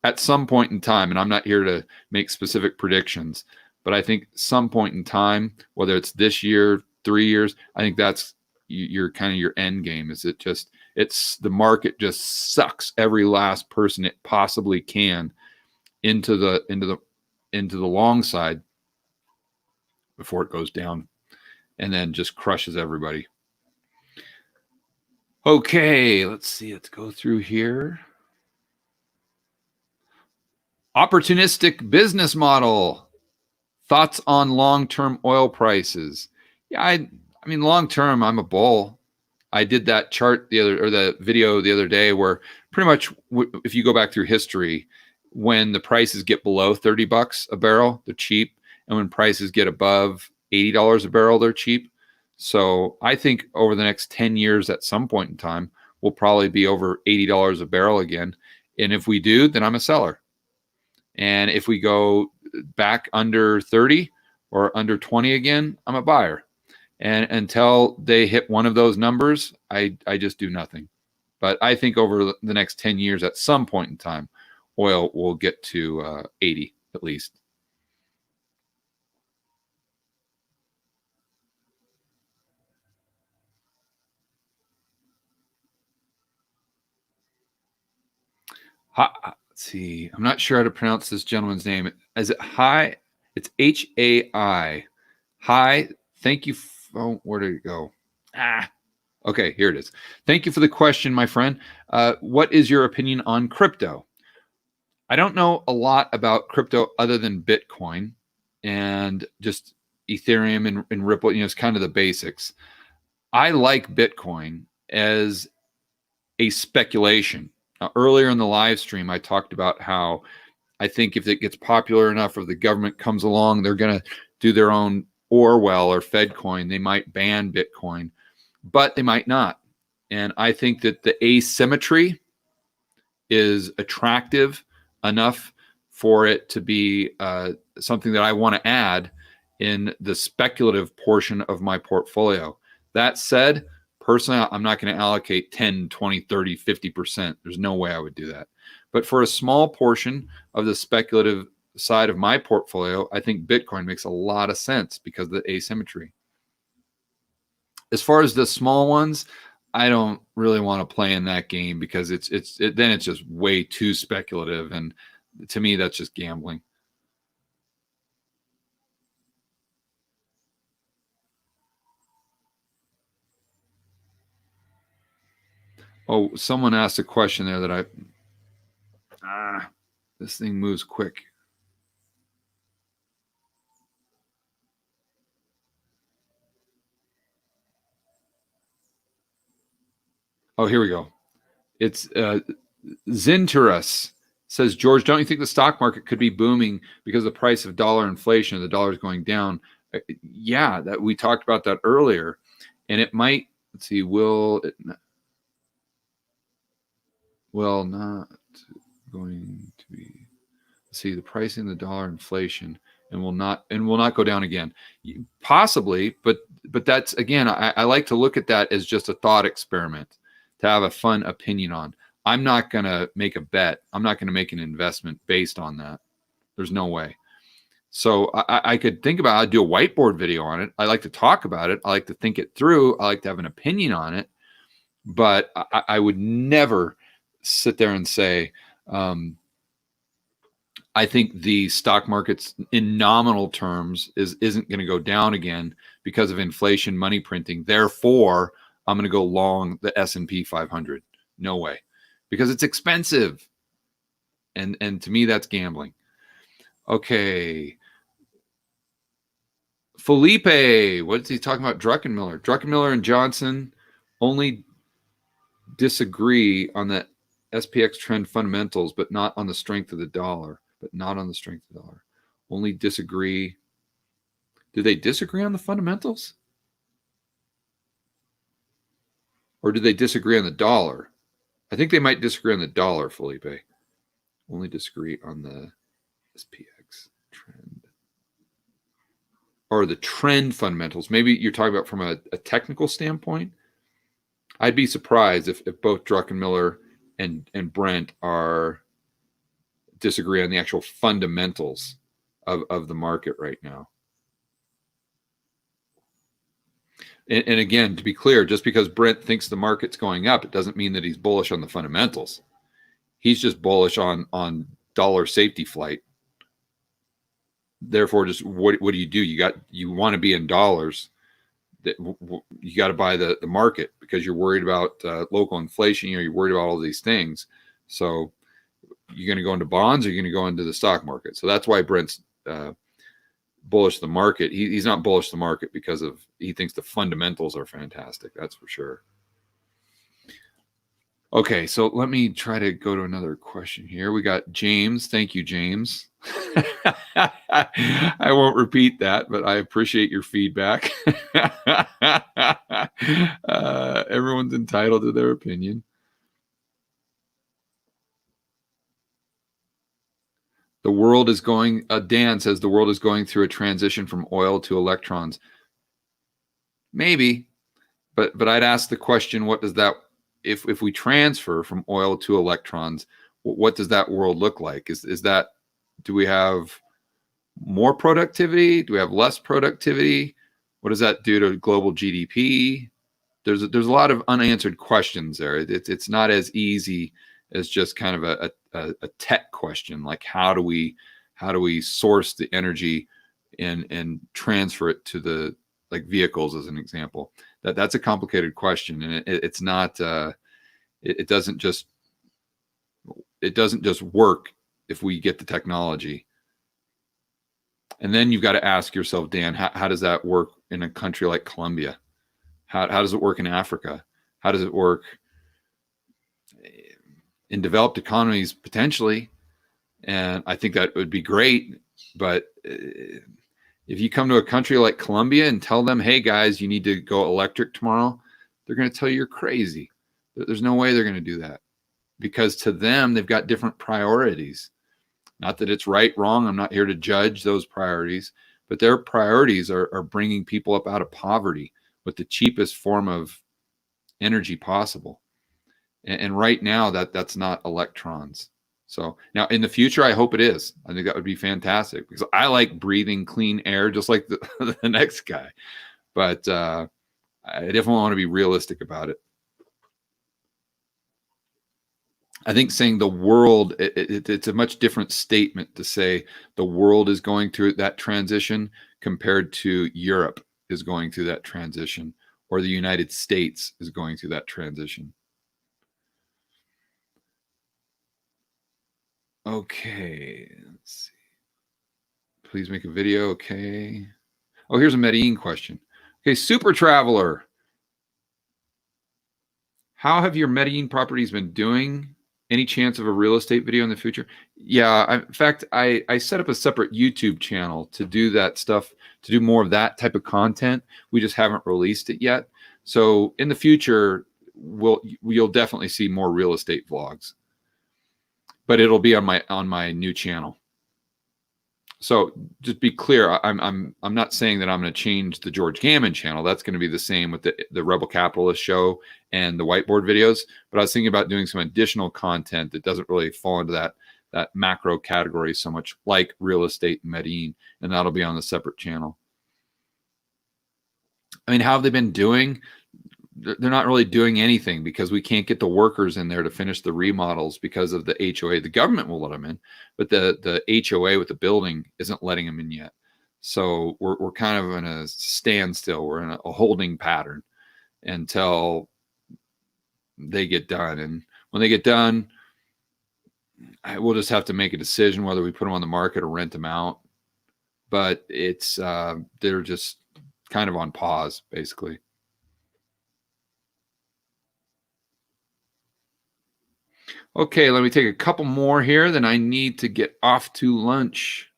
S1: at some point in time, and I'm not here to make specific predictions, but I think some point in time, whether it's this year, 3 years, I think that's your kind of your end game. Is it's the market just sucks every last person it possibly can into the long side before it goes down, and then just crushes everybody. Okay, let's see. Let's go through here. Opportunistic business model. Thoughts on long-term oil prices? Yeah, I mean, long term, I'm a bull. I did that chart the video the other day where pretty much if you go back through history, when the prices get below $30 a barrel, they're cheap. And when prices get above $80 a barrel, they're cheap. So I think over the next 10 years, at some point in time, we'll probably be over $80 a barrel again. And if we do, then I'm a seller. And if we go back under 30 or under 20 again, I'm a buyer. And until they hit one of those numbers, I just do nothing. But I think over the next 10 years, at some point in time, oil will get to 80 at least. Let's see. I'm not sure how to pronounce this gentleman's name. Is it Hai? It's Hai. Hi. Thank you. Oh, where did it go? Okay, here it is. Thank you for the question, my friend. What is your opinion on crypto? I don't know a lot about crypto other than Bitcoin and just Ethereum and Ripple. It's kind of the basics. I like Bitcoin as a speculation. Now, earlier in the live stream, I talked about how I think if it gets popular enough or the government comes along, they're going to do their own Orwell or Fedcoin. They might ban Bitcoin, but they might not. And I think that the asymmetry is attractive enough for it to be something that I want to add in the speculative portion of my portfolio. That said, personally, I'm not going to allocate 10, 20, 30, 50%. There's no way I would do that. But for a small portion of the speculative side of my portfolio, I think Bitcoin makes a lot of sense because of the asymmetry. As far as the small ones, I don't really want to play in that game because then it's just way too speculative. And to me, that's just gambling. Oh, someone asked a question there that this thing moves quick. Oh, here we go. It's Zinterus says, George, don't you think the stock market could be booming because of the price of dollar inflation, the dollar is going down? Yeah, that we talked about that earlier. And it might, let's see, will not going to be, let's see, the pricing, the dollar inflation, and will not go down again. Possibly, but that's, again, I like to look at that as just a thought experiment to have a fun opinion on. I'm not going to make a bet. I'm not going to make an investment based on that. There's no way. So I could think about, I'd do a whiteboard video on it. I like to talk about it. I like to think it through. I like to have an opinion on it. But I would never sit there and say, I think the stock market's in nominal terms isn't going to go down again because of inflation, money printing. Therefore, I'm going to go long the S&P 500. No way, because it's expensive. And to me, that's gambling. Okay. Felipe, what is he talking about? Druckenmiller. Druckenmiller and Johnson only disagree on the SPX trend fundamentals, but not on the strength of the dollar. Only disagree. Do they disagree on the fundamentals? Or do they disagree on the dollar? I think they might disagree on the dollar, Felipe. Only disagree on the SPX trend. Or the trend fundamentals. Maybe you're talking about from a technical standpoint. I'd be surprised if both Druckenmiller and Brent are disagree on the actual fundamentals of the market right now. And again, to be clear, just because Brent thinks the market's going up, it doesn't mean that he's bullish on the fundamentals. He's just bullish on dollar safety flight. Therefore, just what do? You want to be in dollars. That you got to buy the market because you're worried about local inflation. You're worried about all these things. So you're going to go into bonds or you're going to go into the stock market. So that's why Brent's bullish the market. He's not bullish the market because he thinks the fundamentals are fantastic. That's for sure. Okay, so let me try to go to another question here. We got James. Thank you, James. I won't repeat that, but I appreciate your feedback. Everyone's entitled to their opinion. The world is going, Dan says the world is going through a transition from oil to electrons. Maybe, but I'd ask the question, what does that, if we transfer from oil to electrons, what does that world look like? Is that, do we have more productivity? Do we have less productivity? What does that do to global GDP? There's a lot of unanswered questions there. It's not as easy as just kind of a tech question, like how do we source the energy and transfer it to the, like, vehicles as an example. That's a complicated question, and it's not it doesn't just work if we get the technology. And then you've got to ask yourself, Dan, how does that work in a country like Colombia? How does it work in Africa? How does it work in developed economies potentially? And I think that would be great. But if you come to a country like Colombia and tell them, hey guys, you need to go electric tomorrow, they're going to tell you you're crazy. There's no way they're going to do that, because to them, they've got different priorities. Not that it's right, wrong. I'm not here to judge those priorities, but their priorities are bringing people up out of poverty with the cheapest form of energy possible. And right now, that's not electrons. So now in the future, I hope it is. I think that would be fantastic, because I like breathing clean air just like the next guy. But I definitely want to be realistic about it. I think saying the world, it's a much different statement to say the world is going through that transition compared to Europe is going through that transition, or the United States is going through that transition. Okay, let's see. Please make a video. Okay. Oh, here's a Medellin question. Okay, Super Traveler. How have your Medellin properties been doing? Any chance of a real estate video in the future? Yeah, in fact, I set up a separate YouTube channel to do that stuff, to do more of that type of content. We just haven't released it yet. So in the future, you'll definitely see more real estate vlogs, but it'll be on my new channel. So just be clear, I'm not saying that I'm going to change the George Gammon channel. That's going to be the same with the Rebel Capitalist show and the whiteboard videos. But I was thinking about doing some additional content that doesn't really fall into that macro category so much, like real estate in Medellin, and that'll be on the separate channel. I mean, how have they been doing? They're not really doing anything, because we can't get the workers in there to finish the remodels because of the HOA. The government will let them in, but the HOA with the building isn't letting them in yet. So we're kind of in a standstill. We're in a holding pattern until they get done. And when they get done, we'll just have to make a decision whether we put them on the market or rent them out. But it's they're just kind of on pause, basically. Okay, let me take a couple more here, then I need to get off to lunch.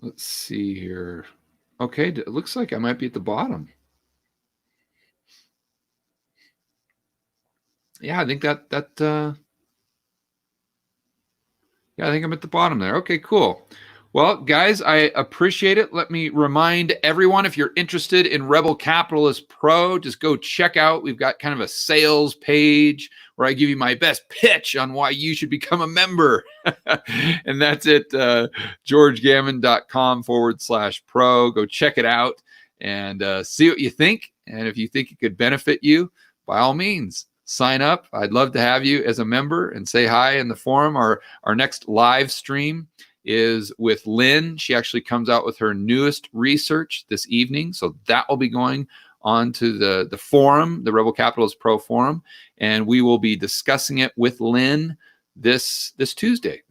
S1: Let's see here. Okay, it looks like I might be at the bottom. Yeah, I think yeah, I think I'm at the bottom there. Okay, cool. Well, guys, I appreciate it. Let me remind everyone, if you're interested in Rebel Capitalist Pro, just go check out. We've got kind of a sales page where I give you my best pitch on why you should become a member. And that's at georgegammon.com/pro. Go check it out and see what you think. And if you think it could benefit you, by all means, sign up. I'd love to have you as a member and say hi in the forum. Our next live stream is with Lynn. She actually comes out with her newest research this evening. So that will be going onto the forum, the Rebel Capitalist Pro forum, and we will be discussing it with Lynn this Tuesday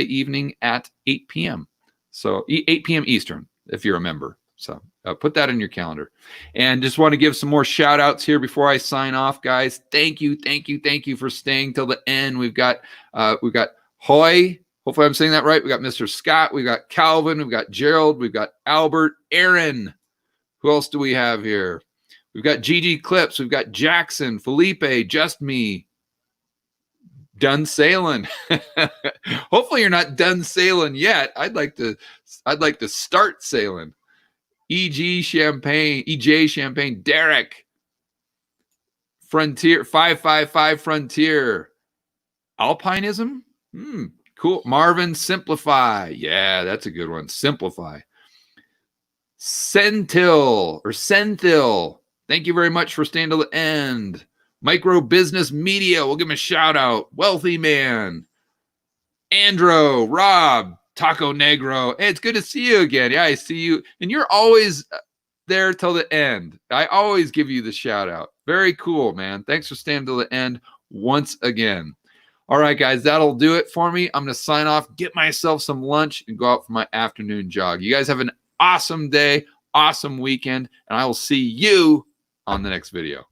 S1: evening at 8 p.m. So 8 p.m. Eastern, if you're a member. So put that in your calendar. And just want to give some more shout outs here before I sign off, guys. Thank you for staying till the end. We've got Hoy. Hopefully I'm saying that right. We got Mr. Scott. We've got Calvin. We've got Gerald. We've got Albert. Aaron. Who else do we have here? We've got Gigi Clips. We've got Jackson, Felipe, Just Me. Done sailing. Hopefully you're not done sailing yet. I'd like to start sailing. EJ Champagne, Derek, Frontier, 555 Frontier, Alpinism, cool. Marvin, Simplify, yeah, that's a good one. Simplify. Senthil, thank you very much for staying till the end. Micro Business Media, we'll give him a shout out. Wealthy Man, Andro, Rob, Taco Negro. Hey, it's good to see you again. Yeah, I see you. And you're always there till the end. I always give you the shout out. Very cool, man. Thanks for staying till the end once again. All right, guys, that'll do it for me. I'm going to sign off, get myself some lunch, and go out for my afternoon jog. You guys have an awesome day, awesome weekend, and I will see you on the next video.